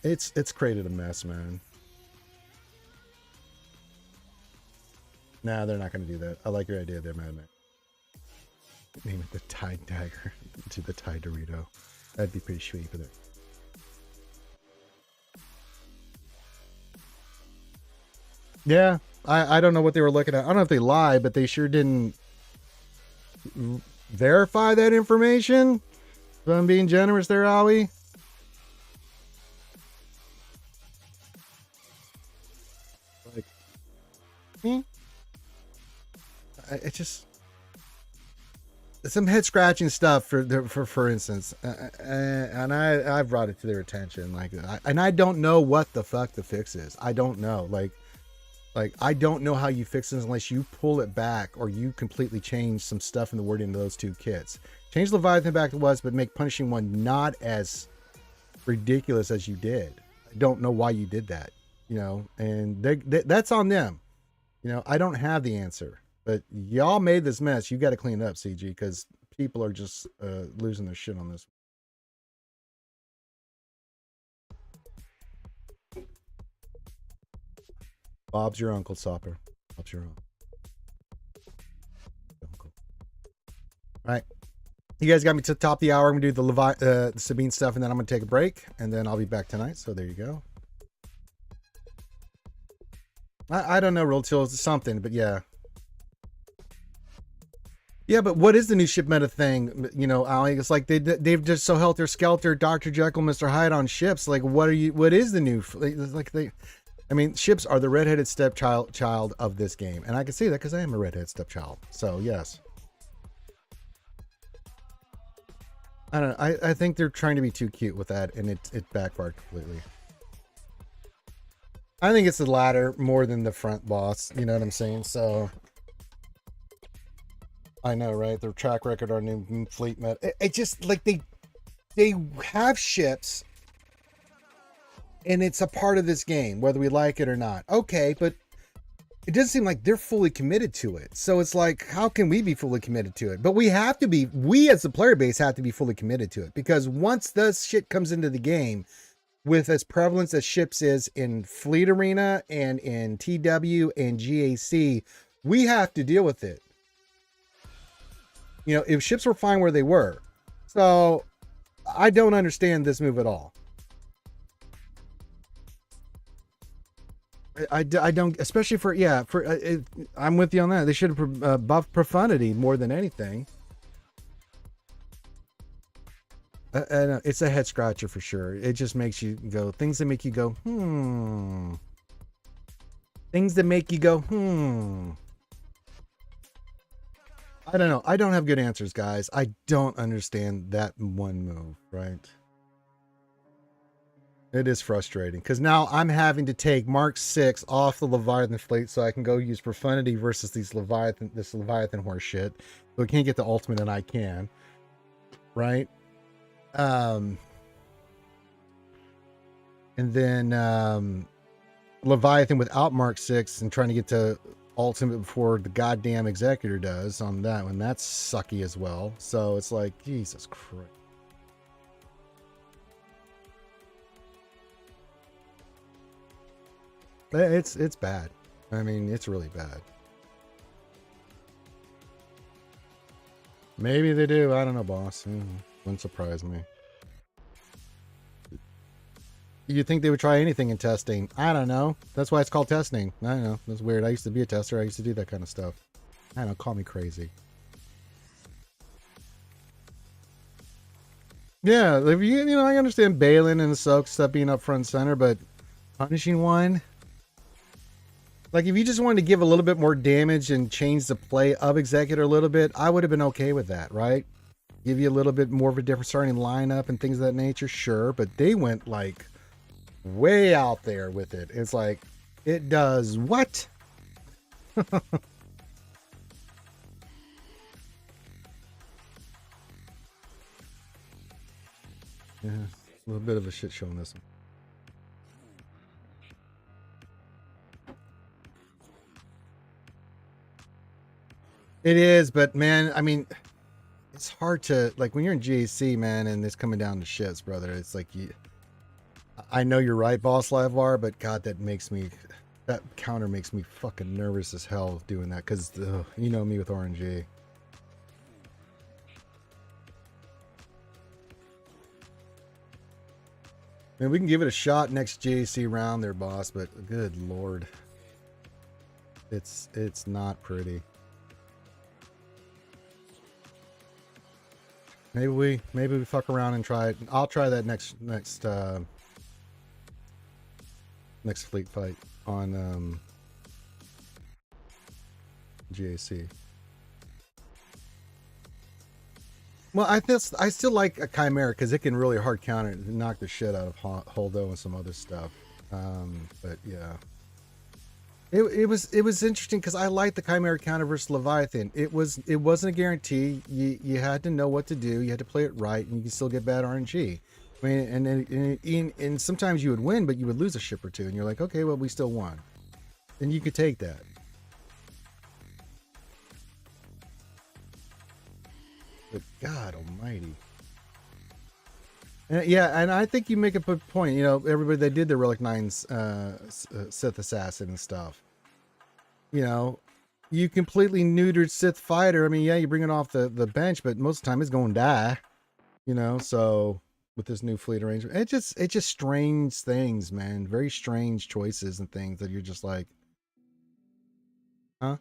It's created a mess, man. Nah, they're not going to do that. I like your idea there, Mad Man. Name it the Tide Dagger to the Tide Dorito. That'd be pretty sweet for it. Yeah, I don't know what they were looking at. I don't know if they lied, but they sure didn't verify that information. If I'm being generous there, Ollie. Like, it just some head scratching stuff for instance, and I brought it to their attention. Like, I don't know what the fuck the fix is. I don't know. Like I don't know how you fix this unless you pull it back or you completely change some stuff in the wording of those two kits. Change Leviathan back to was, but make Punishing One not as ridiculous as you did. I don't know why you did that, you know, and that's on them. You know, I don't have the answer, but y'all made this mess. You got to clean it up, CG, because people are just losing their shit on this. Bob's your uncle, Sopper. Bob's your uncle. All right. You guys got me to the top of the hour. I'm going to do the Sabine stuff, and then I'm going to take a break, and then I'll be back tonight. So there you go. I don't know, Roll Till, something, but yeah. Yeah, but what is the new ship meta thing? You know, Ali, it's like they've just so helter skelter, Dr. Jekyll, Mr. Hyde on ships. Like, what is the new, I mean, ships are the redheaded stepchild of this game. And I can see that because I am a redheaded stepchild. So yes. I don't know. I think they're trying to be too cute with that, and it backfired completely. I think it's the latter more than the front boss. You know what I'm saying? So I know, right? Their track record on new fleet meta. It just like they have ships, and it's a part of this game, whether we like it or not. Okay, but it doesn't seem like they're fully committed to it. So it's like, how can we be fully committed to it? But we have to be. We as the player base have to be fully committed to it, because once this shit comes into the game, with as prevalence as ships is in Fleet Arena and in TW and GAC, we have to deal with it. You know, if ships were fine where they were. So I don't understand this move at all. I don't, especially for, yeah, I'm with you on that. They should have buffed Profundity more than anything. It's a head scratcher for sure. It just makes you go, things that make you go, Things that make you go, I don't know. I don't have good answers, guys. I don't understand that one move, right? It is frustrating because now I'm having to take Mark 6 off the Leviathan fleet so I can go use Profundity versus this Leviathan horse shit. So I can't get the ultimate, and I can, right? And then Leviathan without Mark 6 and trying to get to ultimate before the goddamn Executor does on that one. That's sucky as well. So it's like, Jesus Christ. It's bad. I mean, it's really bad. Maybe they do. I don't know, boss. Wouldn't surprise me. You'd think they would try anything in testing. I don't know. That's why it's called testing. I don't know. That's weird. I used to be a tester. I used to do that kind of stuff. I don't know. Call me crazy. Yeah, if you know, I understand Balin and Soak stuff being up front and center, but punishing one, like if you just wanted to give a little bit more damage and change the play of Executor a little bit, I would have been okay with that, right? Give you a little bit more of a different starting lineup and things of that nature, sure. But they went like way out there with it. It's like, it does what? Yeah, a little bit of a shit show on this one. It is, but man, I mean, it's hard to, like, when you're in GAC, man, and it's coming down to shits, brother. It's like, I know you're right, Boss Lavar, but God, that counter makes me fucking nervous as hell doing that, because you know me with RNG. Man, we can give it a shot next JAC round there, boss, but good lord. It's not pretty. Maybe we fuck around and try it. I'll try that next fleet fight on GAC. Well, I still like a Chimera because it can really hard counter and knock the shit out of Holdo and some other stuff. But yeah, it was interesting because I liked the Chimera counter versus Leviathan. It wasn't a guarantee. You had to know what to do. You had to play it right, and you can still get bad RNG. I mean, and sometimes you would win, but you would lose a ship or two, and you're like, okay, well, we still won. And you could take that. But God Almighty. Yeah, and I think you make a good point. You know, everybody that did the Relic 9's Sith Assassin and stuff. You know, you completely neutered Sith Fighter. I mean, yeah, you bring it off the bench, but most of the time it's going to die. You know, so with this new fleet arrangement, it just strange things, man. Very strange choices and things that you're just like, huh?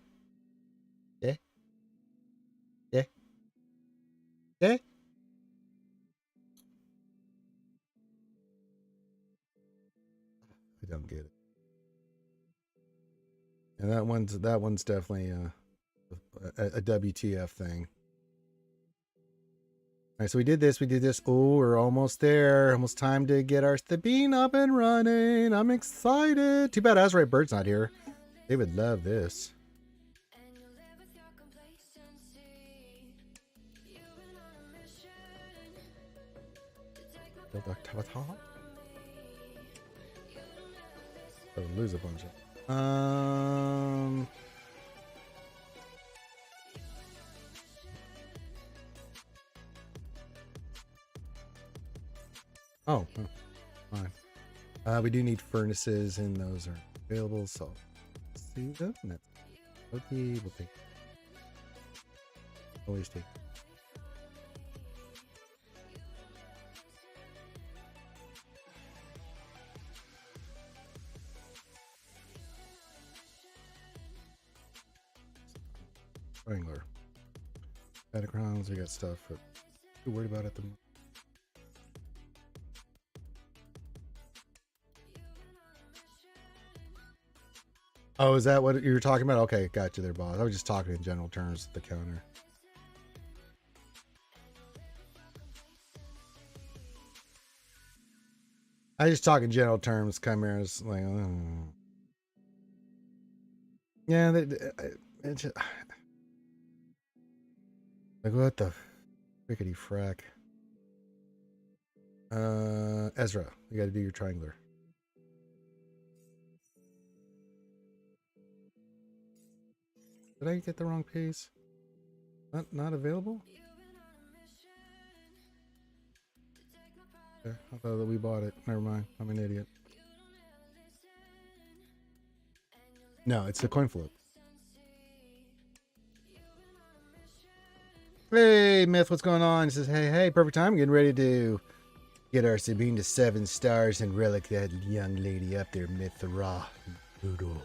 Yeah, yeah, yeah. I don't get it. And that one's definitely a WTF thing. All right, so we did this. Oh, we're almost there. Almost time to get our Sabine up and running. I'm excited. Too bad Azrael Bird's not here. They would love this. Oh, lose a bunch of. Oh, fine. We do need furnaces, and those are available. So, let's see them. Okay, we'll take. Always take. Wrangler. Battlecrowns, we got stuff. But too worried about it. Oh, is that what you were talking about? Okay, got you there, boss. I was just talking in general terms of the counter. I just talk in general terms. Chimeras, like, yeah, it's just, like, what the frickety frack? Ezra, you got to do your triangler. Did I get the wrong piece? Not available? Okay, I thought that we bought it. Never mind. I'm an idiot. No, it's a coin flip. Hey, Myth, what's going on? He says, hey, perfect time. Getting ready to get our Sabine to 7 stars and relic that young lady up there, Myth the Raw. Brutal.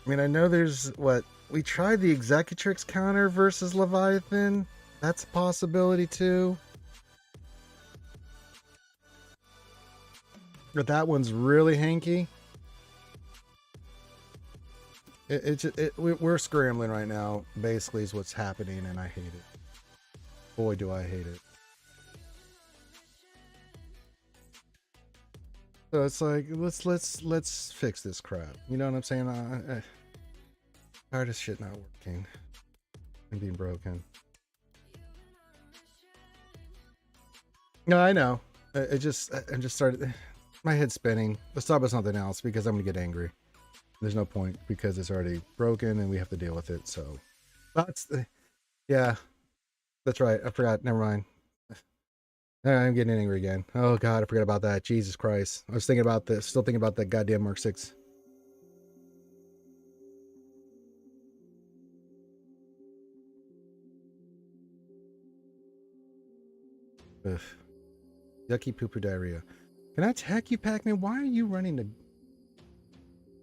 I mean, I know there's what we tried the Executrix counter versus Leviathan. That's a possibility too. But that one's really hanky. We're scrambling right now. Basically, is what's happening, and I hate it. Boy, do I hate it. So it's like let's fix this crap. You know what I'm saying? Tired of shit not working and being broken. No, I know. I just started. My head's spinning. Let's talk about something else because I'm gonna get angry. There's no point because it's already broken and we have to deal with it. So that's yeah, that's right. I forgot. Never mind. I'm getting angry again. Oh God, I forgot about that. Jesus Christ. I was thinking about this. Still thinking about that goddamn Mark 6. Ugh. Yucky poo poo diarrhea. Can I attack you, Pac-Man? Why are you running the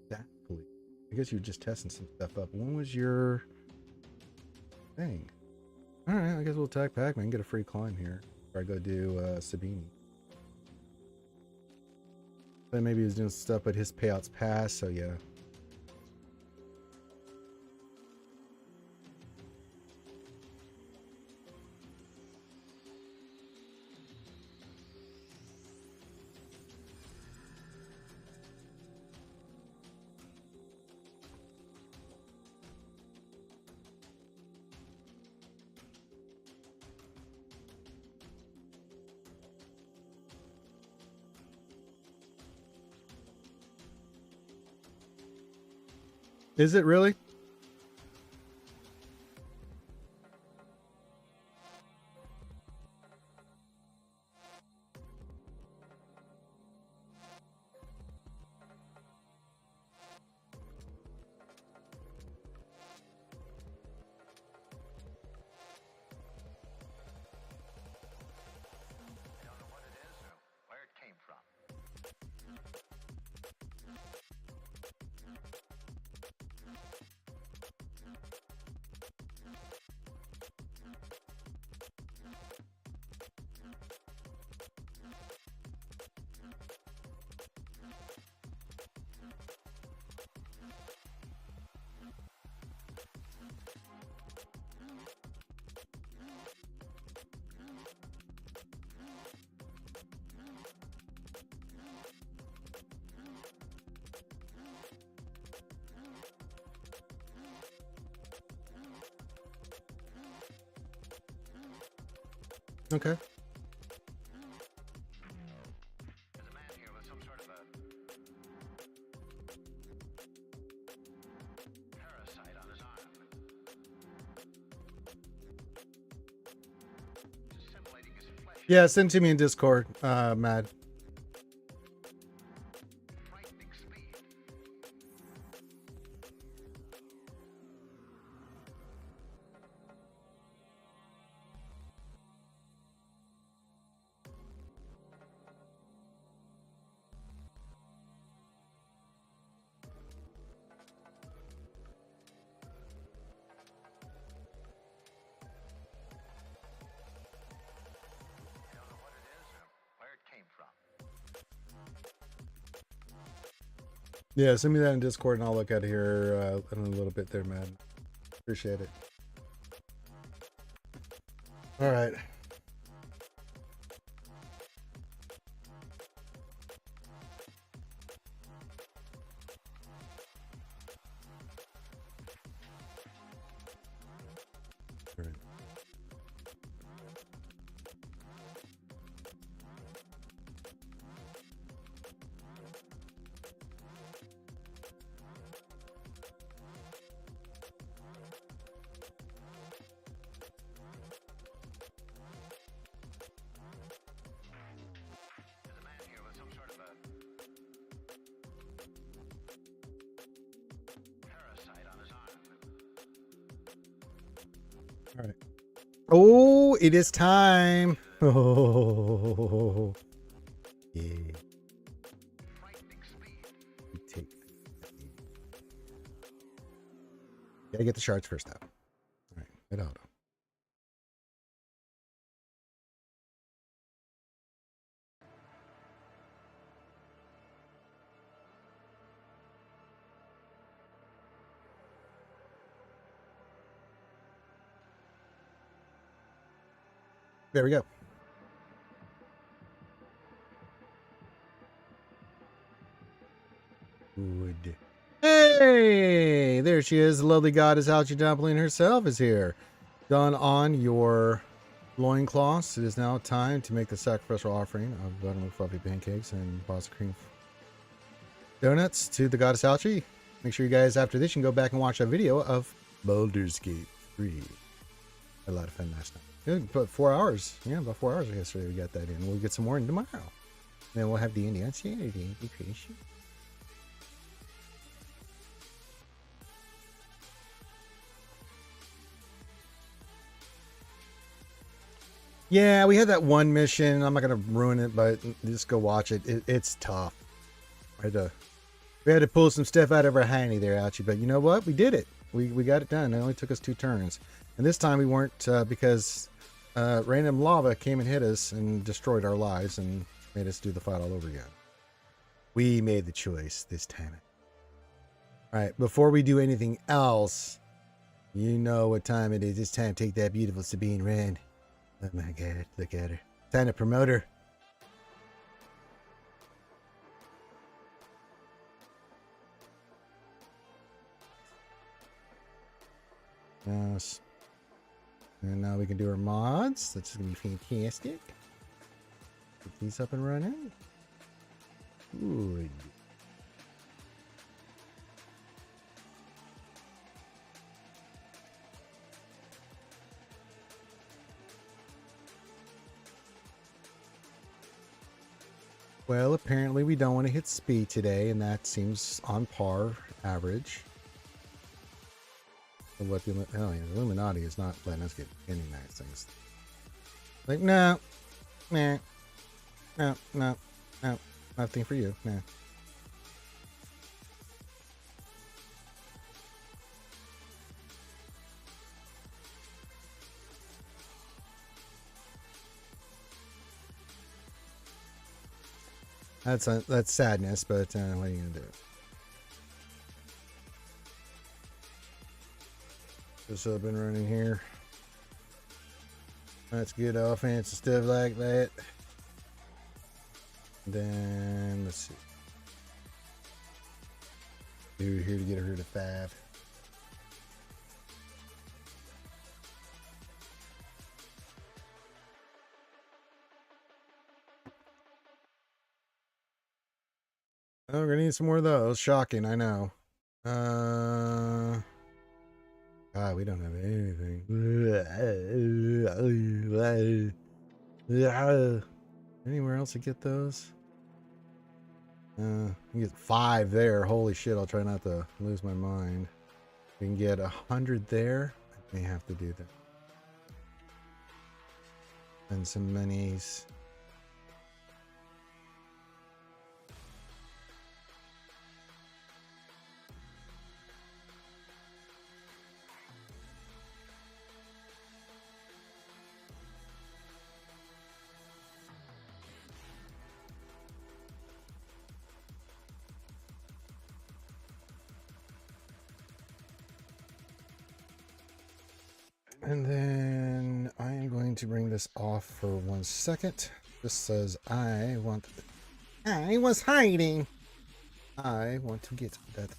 that police? I guess you were just testing some stuff up. When was your thing? Alright, I guess we'll attack Pac-Man. Get a free climb here. Or I go do Sabini. Then maybe he was doing stuff, but his payouts passed, so yeah. Is it really? Okay. Yeah, send to me in Discord, Mad. Yeah, send me that in Discord and I'll look at it here in a little bit there, man. Appreciate it. All right. All right. All right. Oh, it is time. Oh, yeah. We take. Gotta get the shards first up. All right, get out. There we go. Good. Hey, there she is. The lovely goddess Algae Dumpling herself is here. Done on your loincloths. It is now time to make the sacrificial offering of buttermilk fluffy pancakes and Boston cream donuts to the goddess Algae. Make sure you guys, after this, you can go back and watch a video of Baldur's Gate 3. Had a lot of fun last night. Good, but 4 hours. Yeah, about 4 hours yesterday we got that in. We'll get some more in tomorrow. Then we'll have D&D on Saturday. Be patient. Yeah, we had that one mission. I'm not gonna ruin it, but just go watch it. It's tough. We had to pull some stuff out of our handy there, Ouchie. But you know what? We did it. We got it done. It only took us 2 turns, and this time we weren't because random lava came and hit us and destroyed our lives and made us do the fight all over again. We made the choice this time. All right, before we do anything else, you know what time it is. It's time to take that beautiful Sabine Wren. Oh my God, look at her. Time to promote her. Yes. And now we can do our mods. That's going to be fantastic. Get these up and running. Good. Well, apparently we don't want to hit speed today, and that seems on par, average. What the Illuminati is not letting us get any nice things. Like, no, nah, no, nothing for you, nah. That's sadness, but what are you gonna do? Just up and running here. Let's get offense and stuff like that. Then let's see. Do here to get her to 5. Oh, we're gonna need some more of those. Shocking, I know. God, we don't have anything. Anywhere else to get those? You get 5 there. Holy shit, I'll try not to lose my mind. We can get 100 there. I may have to do that. And some minis. And then I am going to bring this off for 1 second. This says I was hiding. I want to get that.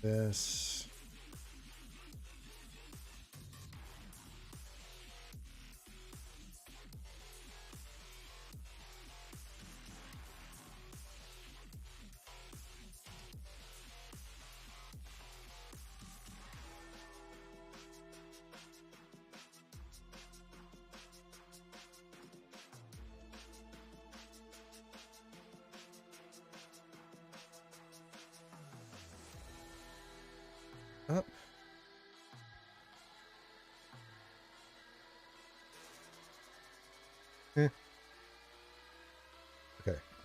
This.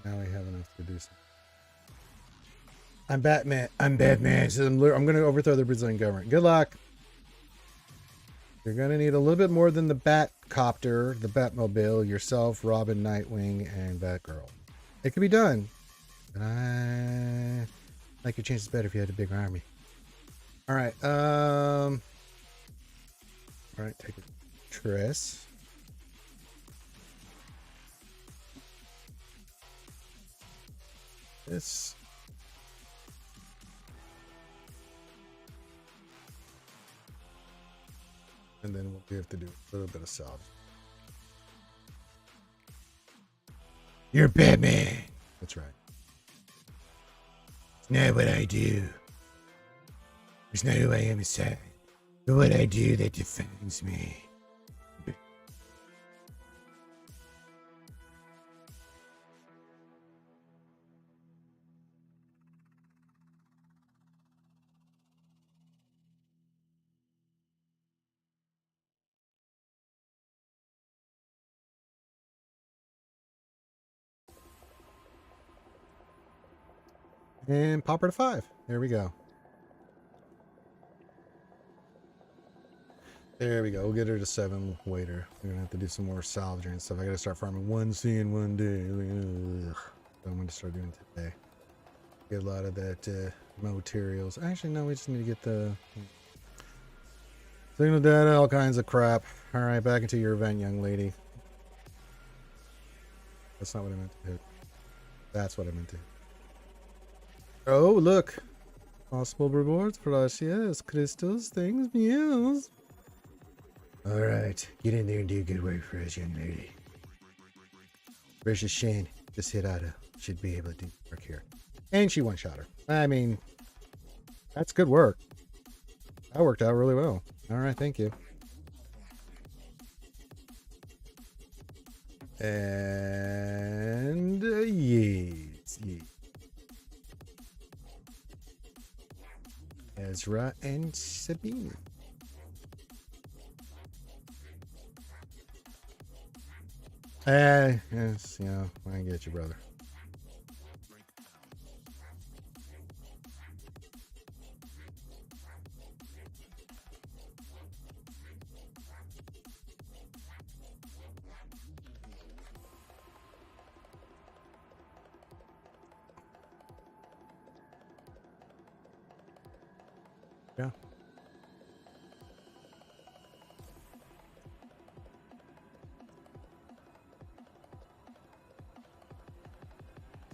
Now we have enough to do something. I'm Batman. I'm Batman. So I'm going to overthrow the Brazilian government. Good luck. You're going to need a little bit more than the Batcopter, the Batmobile, yourself, Robin, Nightwing, and Batgirl. It could be done. But I like your chances better if you had a big army. All right. All right. Take a Triss. This. And then we'll have to do a little bit of salve. You're Batman. That's right. It's not what I do. It's not who I am inside. But what I do that defines me. And pop her to 5. There we go. There we go. We'll get her to 7 later. We're going to have to do some more salvaging and stuff. I got to start farming 1 C in 1 day. Ugh. I'm going to start doing today. Get a lot of that materials. Actually, no, we just need to get the signal data, all kinds of crap. All right, back into your event, young lady. That's not what I meant to hit. That's what I meant to hit. Oh, look. Possible rewards for us. Yes, crystals, things, meals. All right, get in there and do good work for us, young lady. Versus Shane, just hit auto. Should be able to do work here. And she one-shot her. I mean, that's good work. That worked out really well. All right, thank you. And yes. Ezra and Sabine. Yes, yeah, I get you, brother. Yeah.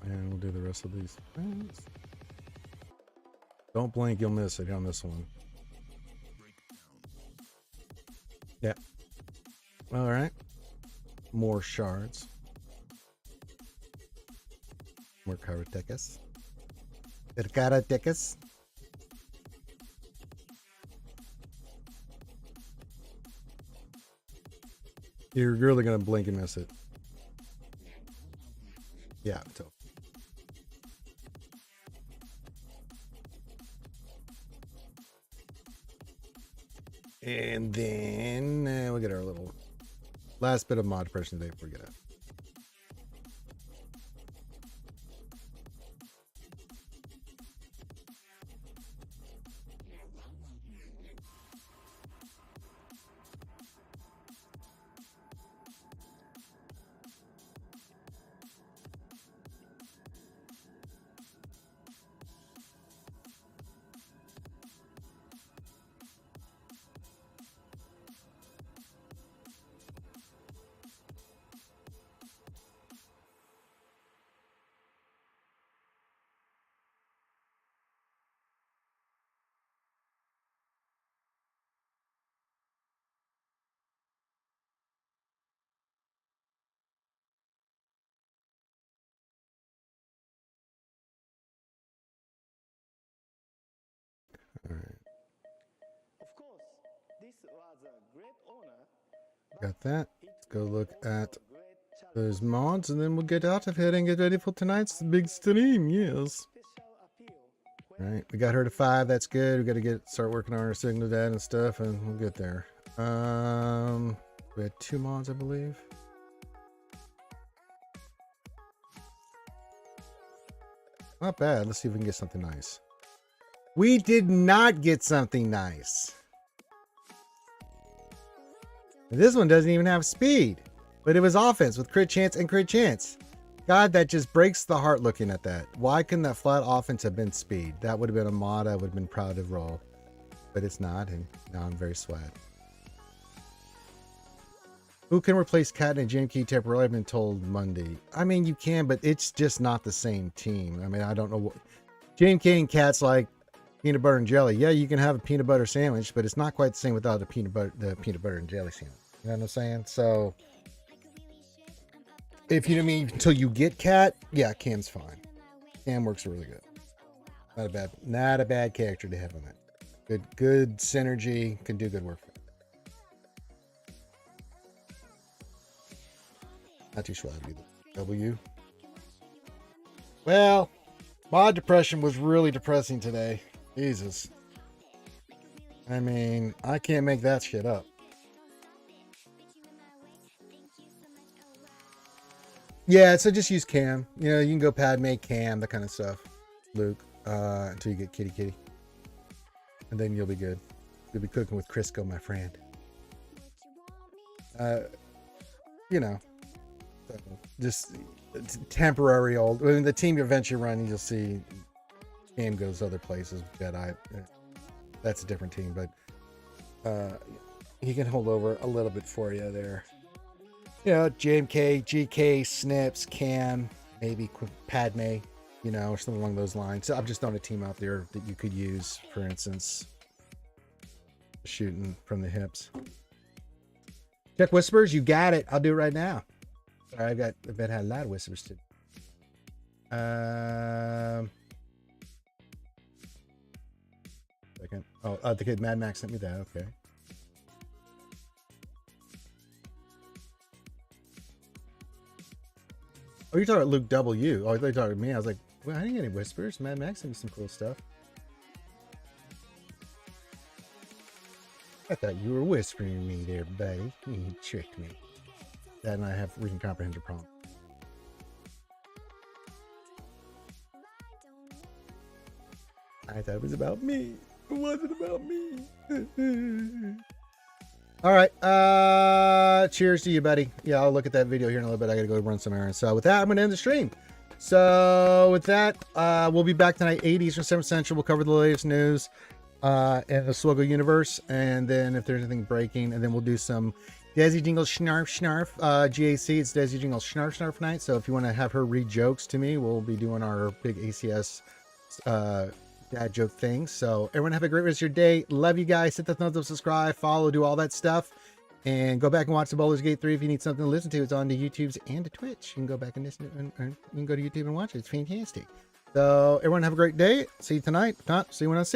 And we'll do the rest of these things. Don't blink, you'll miss it on this one. Yeah. All right. More shards. More karatecas. Karatecas. You're really gonna blink and miss it. Yeah, totally. And then we'll get our little last bit of mod depression today before we get out. All right. Of course, this was a great honor. Got that. Let's go look at those mods and then we'll get out of here and get ready for tonight's big stream. Yes. All right, we got her to 5. That's good. We got to start working on our signal data and stuff, and we'll get there. We had 2 mods, I believe. Not bad. Let's see if we can get something nice. We did not get something nice. And this one doesn't even have speed, but it was offense with crit chance and crit chance. God, that just breaks the heart looking at that. Why couldn't that flat offense have been speed? That would have been a mod I would have been proud to roll, but it's not, and now I'm very sad. Who can replace Cat and JMK temporarily? I've been told Monday. I mean, you can, but it's just not the same team. I mean, I don't know what JMK and Cat's like peanut butter and jelly. Yeah, you can have a peanut butter sandwich, but it's not quite the same without the peanut butter and jelly sandwich. You know what I'm saying? So if you know me until you get Cat, yeah, Cam's fine. Cam works really good. Not a bad character to have on that. Good synergy, can do good work. Not too sure how to do the W. Well, mod depression was really depressing today. Jesus. I mean, I can't make that shit up. Yeah, so just use Cam. You know, you can go Padme, Cam, that kind of stuff. Luke, until you get Kitty. And then you'll be good. You'll be cooking with Crisco, my friend. You know. So just temporary old. I mean, the team you eventually run, you'll see Cam goes other places. Jedi, that's a different team, but he can hold over a little bit for you there. You know, JMK, GK, Snips, Cam, maybe Padme, you know, or something along those lines. So I'm just throwing a team out there that you could use, for instance, shooting from the hips. Check whispers, you got it. I'll do it right now. Sorry, I've had a lot of whispers today. Second. Oh, the kid Mad Max sent me that. Okay. Oh, you're talking about Luke W. Oh, they're talking to me. I was like, well, I didn't get any whispers. Mad Max sent me some cool stuff. I thought you were whispering me there, buddy. You tricked me. That and I have reading comprehension problem. I thought it was about me. It wasn't about me. All right. Cheers to you, buddy. Yeah, I'll look at that video here in a little bit. I got to go run some errands. So with that, I'm going to end the stream. So with that, we'll be back tonight, 8 Eastern, 7 Central. We'll cover the latest news in the SWGOH universe. And then if there's anything breaking, and then we'll do some Desi Jingle Snarf Snarf. GAC, it's Desi Jingle Snarf Snarf night. So if you want to have her read jokes to me, we'll be doing our big ACS dad joke thing. So everyone have a great rest of your day. Love you guys. Hit the thumbs up, subscribe, follow, do all that stuff. And go back and watch the Baldur's Gate 3 if you need something to listen to. It's on the YouTubes and the Twitch. You can go back and listen to, you can go to YouTube and watch it. It's fantastic. So everyone have a great day. See you tonight. If not, see you when I see you.